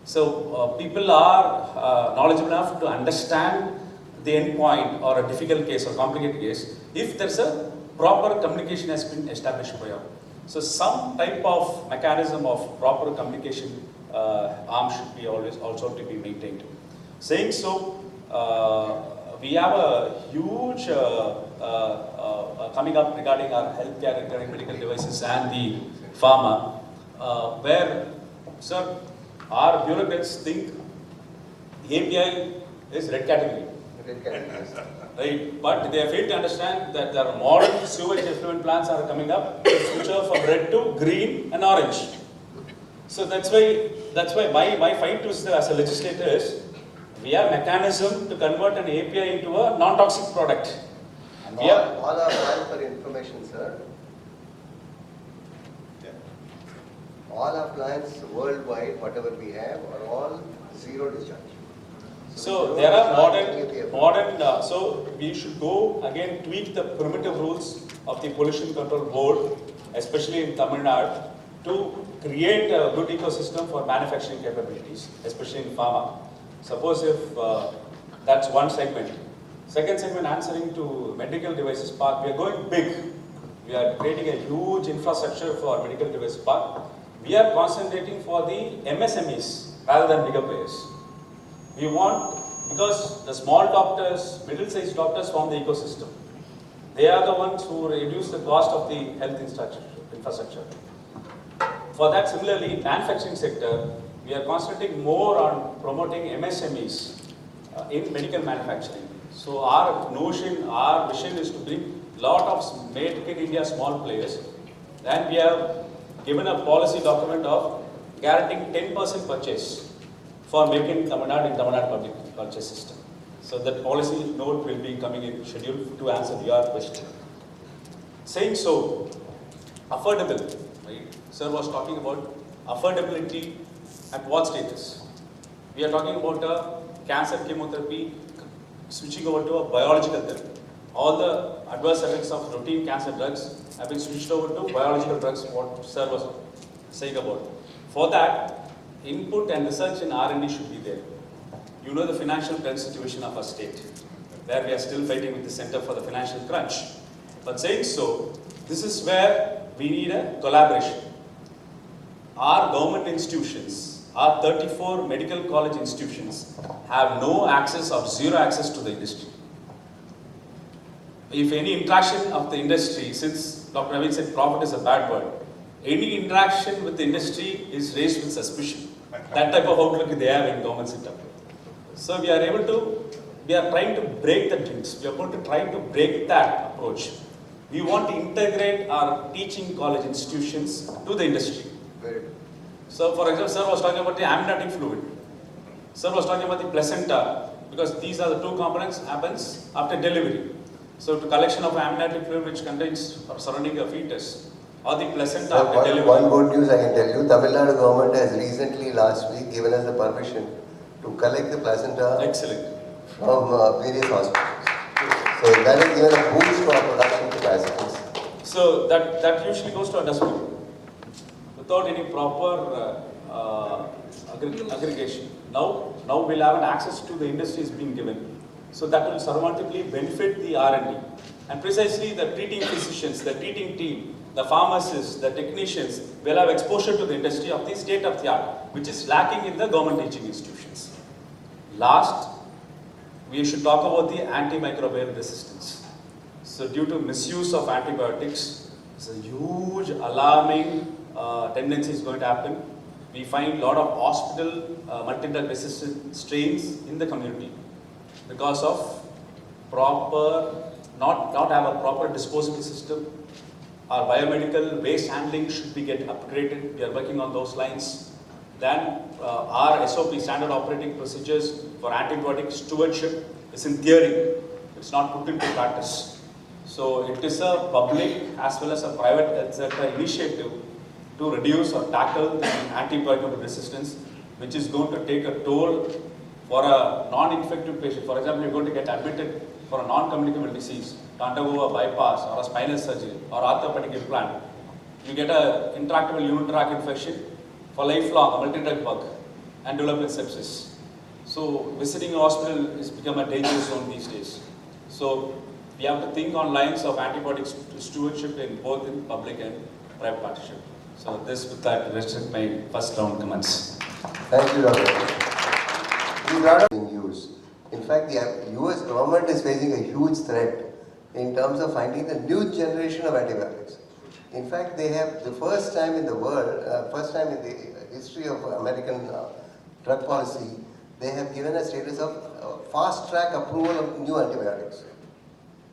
So people are knowledgeable enough to understand the endpoint or a difficult case or complicated case if there's a proper communication has been established by all. So some type of mechanism of proper communication arm should be always also to be maintained. Saying so, we have a huge coming up regarding our healthcare, regarding medical devices and the pharma, where, sir, our bureaucrats think API is red category. Right, but they have failed to understand that there are modern sewage effluent plants are coming up, the future from red to green and orange. So that's why my fight to as a legislator is, we have mechanism to convert an API into a non-toxic product. And we all our plans for information, sir. All our plants worldwide, whatever we have, are all zero discharge. So there are modern, so we should go again tweak the primitive rules of the Pollution Control Board, especially in Tamil Nadu, to create a good ecosystem for manufacturing capabilities, especially in pharma. Suppose if that's one segment. Second segment, answering to medical devices park, we are going big. We are creating a huge infrastructure for medical device park. We are concentrating for the MSMEs rather than bigger players. We want, because the small doctors, middle-sized doctors form the ecosystem. They are the ones who reduce the cost of the health infrastructure. For that, similarly, in manufacturing sector, we are concentrating more on promoting MSMEs in medical manufacturing. So our notion, our vision is to bring lot of made in India small players. And we have given a policy document of guaranteeing 10% purchase for making Tamil Nadu public purchase system. So that policy note will be coming in schedule to answer your question. Saying so, affordable, right? Sir was talking about affordability at what status? We are talking about a cancer chemotherapy switching over to a biological therapy. All the adverse effects of routine cancer drugs have been switched over to biological drugs, what Sir was saying about. For that, input and research in R&D should be there. You know the financial crunch situation of our state, where we are still fighting with the Center for the Financial Crunch. But saying so, this is where we need a collaboration. Our government institutions, our 34 medical college institutions have no access or zero access to the industry. If any interaction of the industry, since Dr. Naveen said profit is a bad word, any interaction with the industry is raised with suspicion. That type of outlook they have in government setup. So we are trying to break the drinks. We are going to try to break that approach. We want to integrate our teaching college institutions to the industry. So for example, Sir was talking about the amniotic fluid. Sir was talking about the placenta, because these are the two components happens after delivery. So the collection of amniotic fluid which contains or surrounding a fetus, or the placenta after delivery. One good news I can tell you, Tamil Nadu government has recently last week given us the permission to collect the placenta. Excellent. From various hospitals. So that has given a boost to our production capacities. So that usually goes to a dustbin without any proper aggregation. Now we'll have an access to the industry is being given. So that will surmountably benefit the R&D. And precisely the treating physicians, the treating team, the pharmacists, the technicians will have exposure to the industry of the state of the art, which is lacking in the government teaching institutions. Last, we should talk about the antimicrobial resistance. So due to misuse of antibiotics, it's a huge alarming tendency is going to happen. We find a lot of hospital multi-drug resistant strains in the community because of not have a proper disposable system, Our biomedical waste handling should be get upgraded. We are working on those lines. Then our SOP, standard operating procedures for antibiotic stewardship, is in theory. It's not put into practice. So it is a public as well as a private health sector initiative to reduce or tackle the antibiotic resistance, which is going to take a toll for a non-infective patient. For example, you're going to get admitted for a non-communicable disease, to undergo a bypass or a spinal surgery or orthopedic implant. You get a intractable urinary tract infection for lifelong, a multi-drug bug, and develop in sepsis. So visiting a hospital has become a danger zone these days. So we have to think on lines of antibiotic stewardship in both in public and private partnership. So this, with that, restricts my first round comments. Thank you, Doctor. You brought up in use. In fact, the US government is facing a huge threat in terms of finding the new generation of antibiotics. In fact, they have the first time in the world, first time in the history of American drug policy, they have given a status of fast track approval of new antibiotics.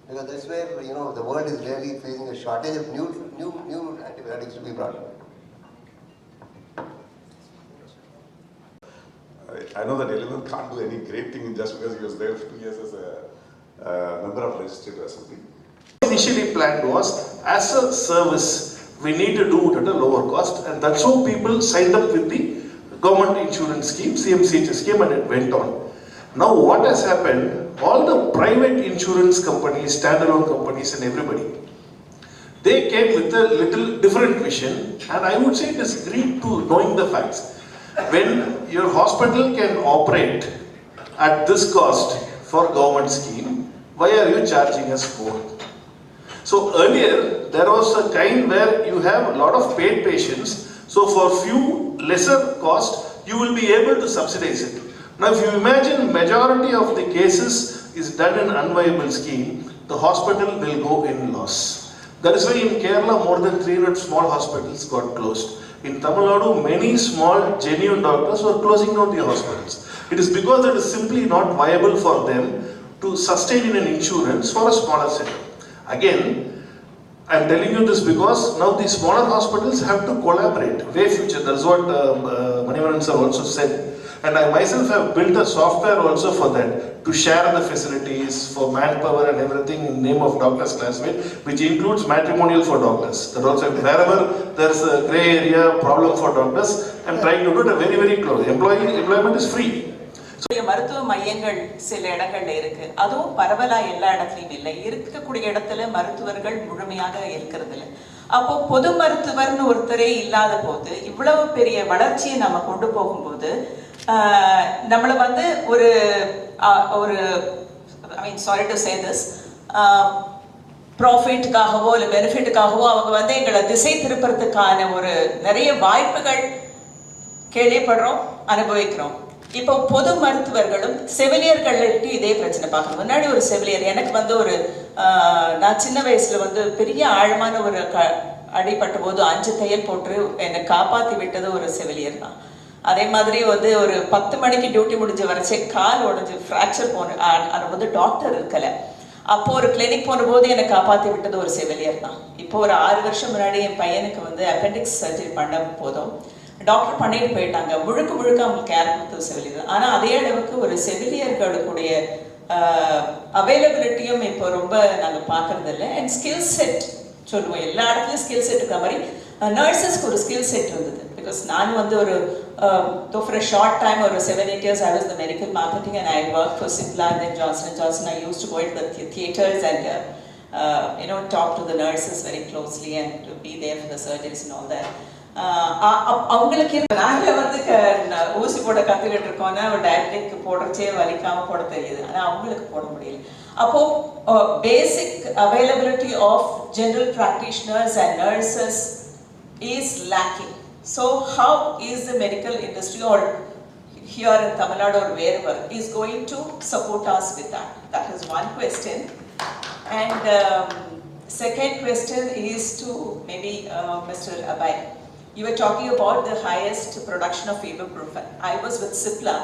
Because that's where, the world is really facing a shortage of new antibiotics to be brought up. I know that Ezhilan can't do any great thing just because he was there for 2 years as a member of Legislative Assembly. Initially planned was, as a service, we need to do it at a lower cost, and that's how people signed up with the government insurance scheme, CMCH scheme, and it went on. Now what has happened, all the private insurance companies, standalone companies and everybody, they came with a little different vision, and I would say it is agreed to knowing the facts. When your hospital can operate at this cost for government scheme, why are you charging us more? So earlier, there was a kind where you have a lot of paid patients, so for few lesser cost, you will be able to subsidize it. Now if you imagine majority of the cases is done in unviable scheme, the hospital will go in loss. That is why in Kerala, more than 300 small hospitals got closed. In Tamil Nadu, many small genuine doctors were closing down their hospitals. It is because it is simply not viable for them to sustain in an insurance for a smaller setup. Again, I am telling you this because now the smaller hospitals have to collaborate. Way future, that's what Manivannan sir also said. And I myself have built a software also for that, to share the facilities for manpower and everything in name of Doctors Classmate, which includes matrimonial for doctors. That also, wherever there is a grey area problem for doctors, I am trying to do it very, very close. Employment is free. மருத்துவ மையங்கள் சில இடங்கள்ல இருக்கு, அதுவும் பரவலா எல்லா இடத்துலையும் இல்லை. இருக்கக்கூடிய இடத்துல மருத்துவர்கள் முழுமையாக இருக்கிறது இல்லை. அப்போ பொது மருத்துவர்னு ஒருத்தரே இல்லாத போது, இவ்வளவு பெரிய வளர்ச்சியை நம்ம கொண்டு போகும்போது, நம்மளை வந்து ஒரு I mean sorry to say this, ப்ராஃபிட்டுக்காகவோ இல்லை பெனிஃபிட்டுக்காகவோ அவங்க வந்து எங்களை திசை திருப்பறதுக்கான ஒரு நிறைய வாய்ப்புகள் கேள்விப்படுறோம், அனுபவிக்கிறோம். இப்போ பொது மருத்துவர்களும் செவிலியர்களுக்கு இதே பிரச்சனை பார்க்கணும். முன்னாடி ஒரு செவிலியர் எனக்கு வந்து நான் சின்ன வயசுல வந்து பெரிய ஆழமான ஒரு அடிபட்ட போது 5 தையல் போட்டு என்னை காப்பாற்றி விட்டது ஒரு செவிலியர் தான். அதே மாதிரி வந்து ஒரு 10 மணிக்கு டியூட்டி முடிஞ்ச வரைச்சே கால் உடஞ்சி ஃப்ராக்சர் போது டாக்டர் இருக்கல. அப்போ ஒரு கிளினிக் போன போது என்னை காப்பாற்றி விட்டது ஒரு செவிலியர் தான். இப்போ ஒரு 6 வருஷம் முன்னாடி என் பையனுக்கு வந்து அப்பெண்டிக்ஸ் சர்ஜரி பண்ண போதும் டாக்டர் பண்ணிட்டு போயிட்டாங்க. முழுக்க அவங்களுக்கு கேர் கொடுத்தது செவிலியர். ஆனால் அதே அளவுக்கு ஒரு செவிலியர்களுடைய அவைலபிலிட்டியும் இப்போ ரொம்ப நாங்கள் பார்க்கறது இல்லை. அண்ட் ஸ்கில் செட் சொல்லுவோம், எல்லா இடத்துலையும் ஸ்கில் செட் இருக்கிற மாதிரி நர்சஸ்க்கு ஒரு ஸ்கில் செட் இருந்தது. பிகாஸ் நான் வந்து ஒரு for a short time, or 7-8 years, I was the medical marketing and I worked for Cipla and then Johnson & Johnson. I used to go into the theaters and talk to the nurses very closely and to be there for the surgeries and all that. அவங்களுக்கு நாங்கள் வந்து ஊசி போட கற்றுக்கிட்டு இருக்கோன்னா ஒரு diabetic போடுறச்சே வலிக்காமல் போட தெரியுது, ஆனால் அவங்களுக்கு போட முடியல. அப்போ basic availability of general practitioners and nurses is lacking. So how is the medical industry, or here in Tamil Nadu or wherever, is going to support us with that? That is one question. And second question is to maybe Mr. Abhaya. You were talking about the highest production of ibuprofen. I was with Cipla,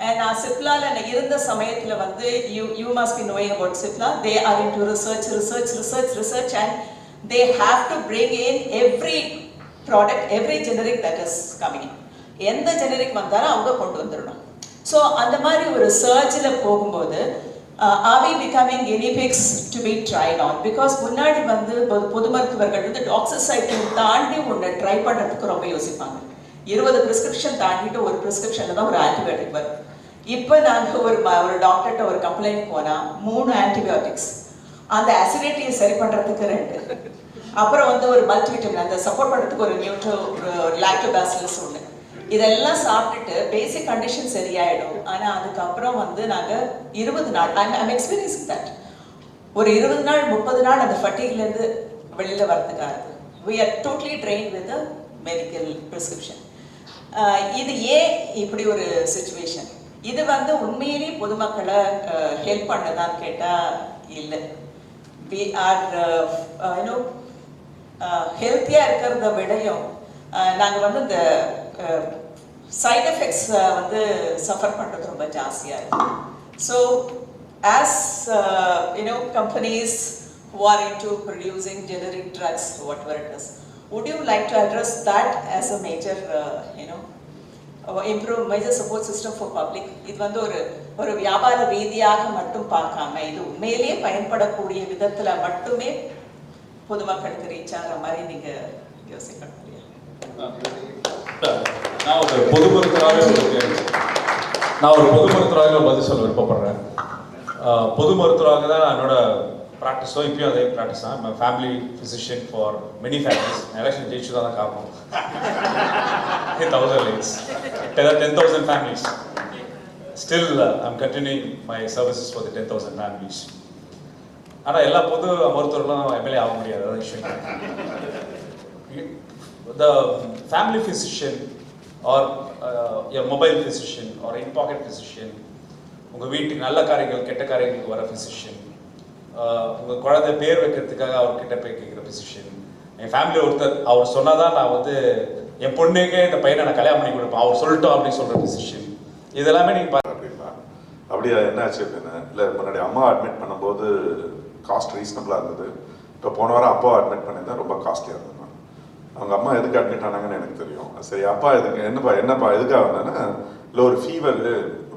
and Cipla la irundha samayathila vandu you must be knowing about Cipla. They are into research, and they have to bring in every product, every generic that is coming in. எந்த generic வந்தாலும் அவங்க கொண்டு வந்துடணும். So அந்த மாதிரி ஒரு சர்ச்சில் போகும்போது are we becoming guinea pigs to be tried on? Because முன்னாடி வந்து பொது மருத்துவர்கள் வந்து டாக்ஸிசைக்ளின் தாண்டி ஒன்று ட்ரை பண்ணுறதுக்கு ரொம்ப யோசிப்பாங்க. 20 ப்ரிஸ்கிரிப்ஷன் தாண்டிட்டு ஒரு ப்ரிஸ்கிரிப்ஷனில் தான் ஒரு ஆன்டிபயோட்டிக் வரும். இப்போ நாங்கள் ஒரு டாக்டர்கிட்ட ஒரு கம்ப்ளைண்ட் போனால் 3 ஆன்டிபயோட்டிக்ஸ், அந்த அசிடிட்டியை சரி பண்ணுறதுக்கு 2, அப்புறம் வந்து ஒரு மல்டிவிட்டமின் அந்த சப்போர்ட் பண்ணுறதுக்கு ஒரு லாக்டோபாசிலஸ் ஒன்று. இதெல்லாம் சாப்பிட்டுட்டு பேசிக் கண்டிஷன் சரியாயிடும். ஆனால் அதுக்கப்புறம் வந்து நாங்கள் 20 நாள் ஐம் எக்ஸ்பீரியன்ஸிங் தட், ஒரு 20 நாள் 30 நாள் அந்த ஃபட்டிக்லேருந்து வெளியில் வரதுக்காக we are totally drained with the medical prescription. இது ஏன் இப்படி ஒரு சுச்சுவேஷன்? இது வந்து உண்மையிலேயே பொதுமக்களை ஹெல்ப் பண்ணதான்னு கேட்டால் இல்லை. we are ஹெல்த்தியாக இருக்கிறத விடையும் நாங்கள் வந்து இந்த சைட் எஃபெக்ட்ஸ் வந்து சஃபர் பண்ணுறது ரொம்ப ஜாஸ்தியாக இருக்குது. So as companies who are into producing generic drugs, whatever it is, would you like to address that as a major improve major support system for public? இது வந்து ஒரு வியாபார ரீதியாக மட்டும் பார்க்காம இது உண்மையிலேயே பயன்படக்கூடிய விதத்தில் மட்டுமே பொதுமக்களுக்கு ரீச் ஆகிற மாதிரி நீங்கள் யோசிக்கணும். நான் ஒரு பொது மருத்துவராக பதில் சொல்ல விருப்பப்படுறேன். பொது மருத்துவராக தான் என்னோட ப்ராக்டிஸோ இப்பயும் அதே ப்ராக்டிஸ் தான். Family physician for many families. Election ஜெயிச்சு தான் காரணம். 10,000 lives, 10,000 families. Still I'm continuing my services for the 10,000 families. ஆனால் எல்லா பொது மருத்துவர்களும் எம்எல்ஏ ஆக முடியாது. அதான் விஷயம். The family physician or your mobile physician or in-pocket physician, உங்கள் வீட்டுக்கு நல்ல காரியங்கள் கெட்ட காரியங்களுக்கு வர physician, உங்கள் குழந்தை பேர் வைக்கிறதுக்காக அவர்கிட்ட போய் கேட்குற physician, என் ஃபேமிலி ஒருத்தர் அவர் சொன்னாதான் நான் வந்து என் பொண்ணுக்கே இந்த பையனை நான் கல்யாணம் பண்ணி கொடுப்பேன், அவர் சொல்லிட்டோம் அப்படின்னு சொல்கிற physician, இதெல்லாமே நீங்கள் பார்த்து அப்படிங்களா? அப்படியா? என்ன ஆச்சு அப்படின்னா, இல்லை முன்னாடி அம்மா அட்மிட் பண்ணும்போது காஸ்ட் ரீசனபிளாக இருந்தது. இப்போ போன வாரம் அப்பா அட்மிட் பண்ணியிருந்தேன், ரொம்ப காஸ்ட்லியாக இருந்தது. அவங்க அம்மா எதுக்கு அட்மிட் ஆனாங்கன்னு எனக்கு தெரியும். சரி, அப்பா எதுக்கு என்னப்பா எதுக்காக வந்தேன்னா, இல்லை ஒரு ஃபீவர்,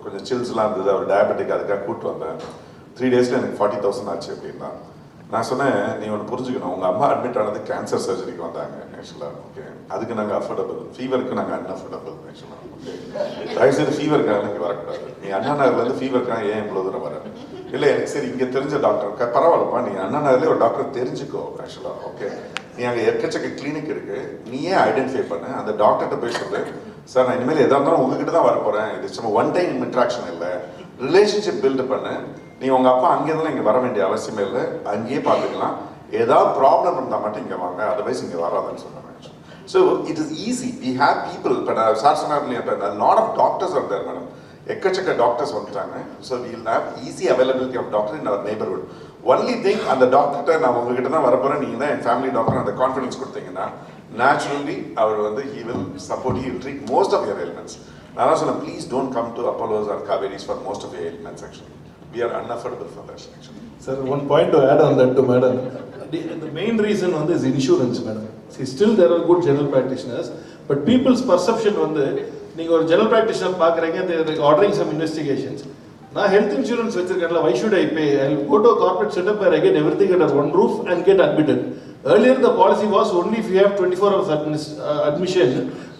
கொஞ்சம் சில்ஸ்லாம் இருந்தது, அவர் டயபெட்டிக், அதுக்காக கூப்பிட்டு வந்தேன். 3 days எனக்கு 40,000 ஆச்சு அப்படின்னா. நான் சொன்னேன், நீ ஒன்று புரிஞ்சுக்கணும், உங்கள் அம்மா அட்மிட் ஆனது கேன்சர் சர்ஜரிக்கு வந்தாங்க ஆக்சுவலாக. ஓகே, அதுக்கு நாங்கள் அஃபோர்டபுள், ஃபீவருக்கு நாங்கள் அன்அஃபோர்டபுள் ஆக்சுவலாக. ஓகே, தயவுசெய்து ஃபீவருக்காக இங்கே வரக்கூடாது. நீ அண்ணா நகர்லேருந்து ஃபீவருக்காக ஏன் இவ்வளோ தூரம் வர? இல்லை, எனக்கு சரி இங்கே தெரிஞ்ச டாக்டர் பரவாயில்லப்பா, நீ அண்ணா நகர்லேயே ஒரு டாக்டர் தெரிஞ்சுக்கோ ஆக்சுவலாக. ஓகே, நீ அங்கே எக்கச்சக்க கிளினிக் இருக்கு, நீ ஏன் ஐடென்டிஃபை பண்ண, அந்த டாக்டர்கிட்ட போய் சொல்லு, சார் நான் இனிமேல் எதாக இருந்தாலும் உங்ககிட்ட தான் வரப்போகிறேன், இது சும்மா ஒன் டைம் இன்ட்ராக்ஷன் இல்லை, ரிலேஷன்ஷிப் பில்டு பண்ணு. நீ உங்கள் அப்பா அங்கே இருந்தாலும் இங்கே வர வேண்டிய அவசியமே இல்லை, அங்கேயே பார்த்துக்கலாம். ஏதாவது ப்ராப்ளம் இருந்தால் மட்டும் இங்கே வாங்க, அதர்வைஸ் இங்கே வராதுன்னு சொன்னாங்க. So it is easy, we have people. இப்போ சார் சொன்னார் இல்லையா, இப்போ lot of doctors are there madam, எக்கச்சக்க டாக்டர்ஸ் வந்துட்டாங்க. So we will have easy availability of doctor in our neighbourhood. Only thing, அந்த டாக்டர்கிட்ட நான் உங்ககிட்ட தான் வரப்போகிறேன், நீங்கள் தான் என் ஃபேமிலி டாக்டர், அந்த கான்ஃபிடன்ஸ் கொடுத்தீங்கன்னா நேச்சுரலி அவர் வந்து he will support, he will treat most of your ailments. நான் தான் சொன்னேன், please don't come to Apollos or Kauvery's for most of your ailments actually. We are unaffordable for that actually. Sir, one point to add on that to madam. The main reason on is insurance, madam. See, still there are good general practitioners, but people's perception வந்து நீங்க ஒரு general practitioner பார்க்குறீங்க, they are ordering some investigations. நான் health insurance வச்சிருக்கேன்ல, why should I pay? I'll go to a corporate setup where I get everything under one roof and get admitted. Earlier the policy was only if you have 24 hours admission,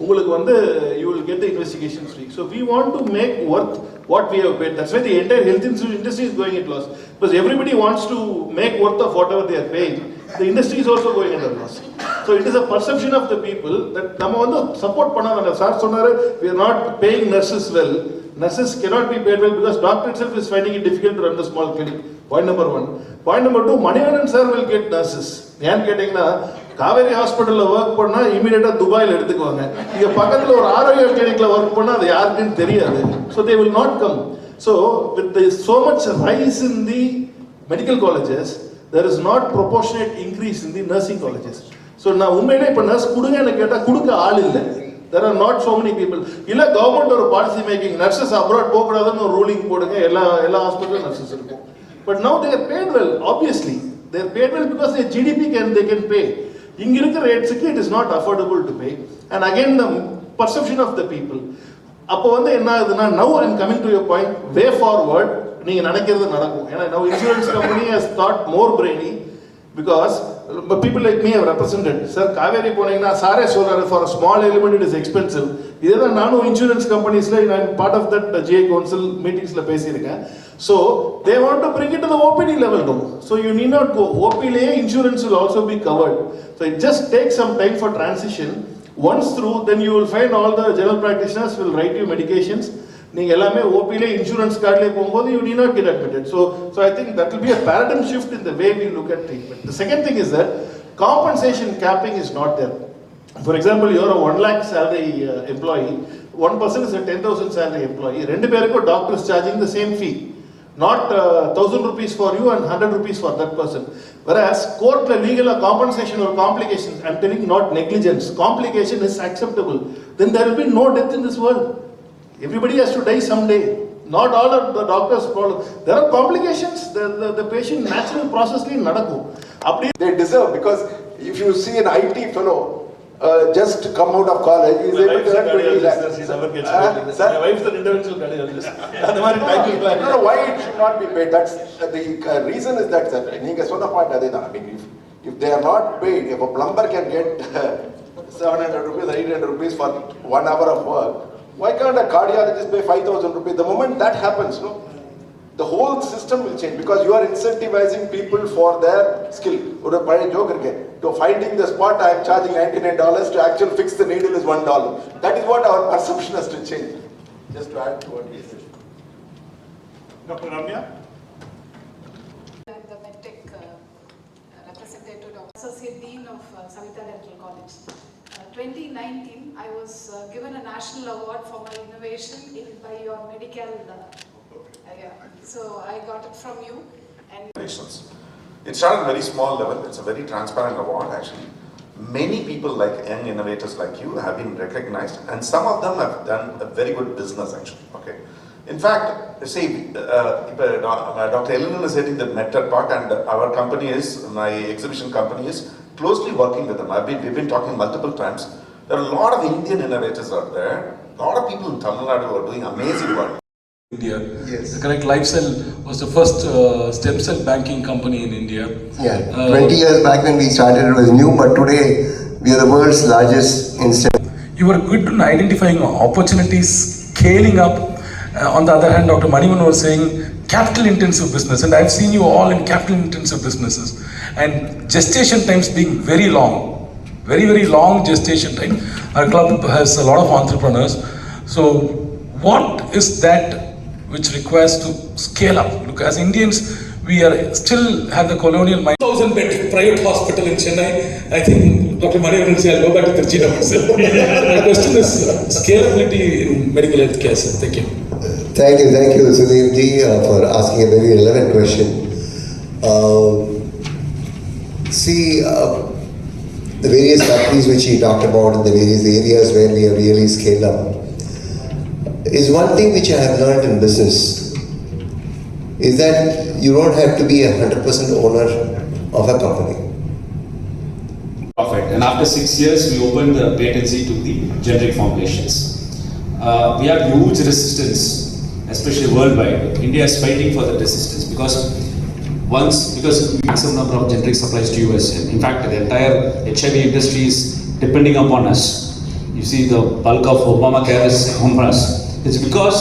உங்களுக்கு வந்து you will get the investigation free. So we want to make worth what we have paid. That's why the entire health insurance industry is going at loss, because everybody wants to make worth of whatever they are paying. The industry is also going under loss. So it is a perception of the people that நம்ம வந்து support பண்ணாங்க. Sir சொன்னாரு, we are not paying nurses well. Nurses cannot be paid well because doctor itself is finding it difficult to run the small clinic. Point number 1. Point number 2, Manivannan sir will get nurses. ஏன்னு கேட்டீங்கன்னா, காவேரி ஹாஸ்பிட்டல்ல work பண்ணா இமீடியட்டா துபாயில் எடுத்துக்குவாங்க. இங்க பக்கத்துல ஒரு ஆரோக்கிய கிளினிக்ல ஒர்க் பண்ணா அது யாருக்குன்னு தெரியாது. So they will not come. So with the so much rise in the medical colleges, there is not proportionate increase in the nursing colleges. So நான் உண்மையிலே இப்ப நர்ஸ் கொடுங்கன்னு கேட்டா கொடுக்க ஆள் இல்லை. There are not so many people. இல்ல government ஒரு பாலிசி மேக்கிங், நர்சஸ் அப்ராட் போகக்கூடாதுன்னு ஒரு ரூலிங் போடுங்க, எல்லா ஹாஸ்பிட்டலும் நர்சஸ் இருக்கும். But now they are paid well, obviously. They are paid well because their GDP they can pay. In Girika rates, it is not affordable to pay. And again, the perception of the people. Now I am coming to your point, way forward, now insurance company has thought more brainy because people like me have represented. Sir, Kauvery Ponina, Sare Solar, for a small element it is expensive. Either nano insurance companies, like I'm part of that GA Council meetings. So they want to bring it to the OPD level now. So you need not go. OPD insurance will also be covered. So it just takes some time for transition. Once through, then you will find all the general practitioners will write you medications. OPD insurance card, you need not get admitted. So I think that will be a paradigm shift in the way we look at treatment. The second thing is that compensation capping is not there. For example, you are a 1 lakh salary employee, one person is a 10,000 salary employee, doctor is charging the same fee. Not 1,000 rupees for you and 100 rupees for that person. Whereas court legal compensation or complications, I am telling not negligence, complication is acceptable. Then there will be no death in this world. Everybody has to die someday. Not all of the doctors' problem. There are complications. The patient natural process they deserve, because if you see an IT fellow just come out of college, he is able to earn 20 lakhs. My wife's an interventional cardiologist. No, why it should not be paid? That's the reason is that, sir. I mean, if they are not paid, if a plumber can get 700 rupees, 800 rupees for 1 hour of work, why can't a cardiologist pay 5,000 rupees? The moment that happens, no, the whole system will change, because you are incentivizing people for their skill. To finding the spot, I am charging $99. To actually fix the needle is $1. That is what our perception has to change. Just to add to what he said. Dr. Ramya? I'm the MedTech representative, Associate Dean of Savita Dental College. 2019, I was given a national award for my innovation by your medical. So I got it from you. And it started very small level. It's a very transparent award actually. Many people like young innovators like you have been recognized, and some of them have done a very good business actually. Okay. In fact, see, Dr. Ezhilan is heading the MedTech part, and our company is, my exhibition company is closely working with them. We've been talking multiple times. There are a lot of Indian innovators out there. A lot of people in Tamilnadu who are doing amazing work. India. Yes. Correct. Lifecell was the first stem cell banking company in India. Yeah. 20 years back when we started, it was new, but today we are the world's largest instant. You were good in identifying opportunities, scaling up. On the other hand, Dr. Manivannan was saying capital intensive business, and I've seen you all in capital intensive businesses, and gestation times being very long, very long gestation time. Our club has a lot of entrepreneurs. So what is that which requires to scale up? Look, as Indians, we are still have the colonial mind. 1,000 bed private hospital in Chennai. I think Dr. Manivannan will say, I'll go back to Trichy myself. My question is scalability in medical health care, sir. Thank you. Thank you, Sudeep ji, for asking a very relevant question. The various factories which he talked about in the various areas where we have really scaled up is one thing which I have learned in business, is that you don't have to be 100% owner of a company. Perfect. And after 6 years, we opened the patency to the generic formulations. We have huge resistance, especially worldwide. India is fighting for the resistance because maximum number of generic supplies to US. In fact, the entire HIV industry is depending upon us. You see, the bulk of Obamacare is on us. It's because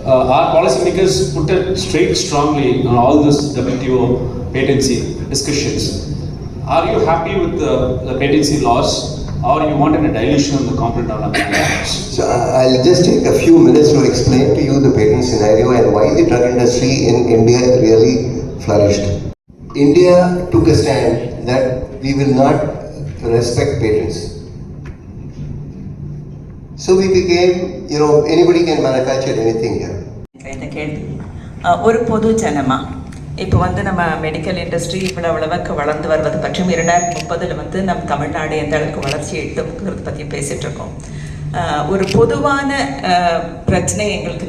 our policymakers put it strongly on all this WTO patency discussions. Are you happy with the patency laws, or you want a dilution of the component development laws? So I'll just take a few minutes to explain to you the patent scenario and why the drug industry in India really flourished. India took a stand that we will not respect patents. So we became, anybody can manufacture anything here. ஒரு பொது ஜனமா இப்போ நம்ம medical industry இவ்வளவுக்கு வளர்ந்து வருவது பற்றியும் 2030 நம் தமிழ்நாடு எந்த அளவுக்கு வளர்ச்சி எட்டுங்கிறத பற்றி பேசிட்டு இருக்கோம். ஒரு பொதுவான பிரச்சனை எங்களுக்கு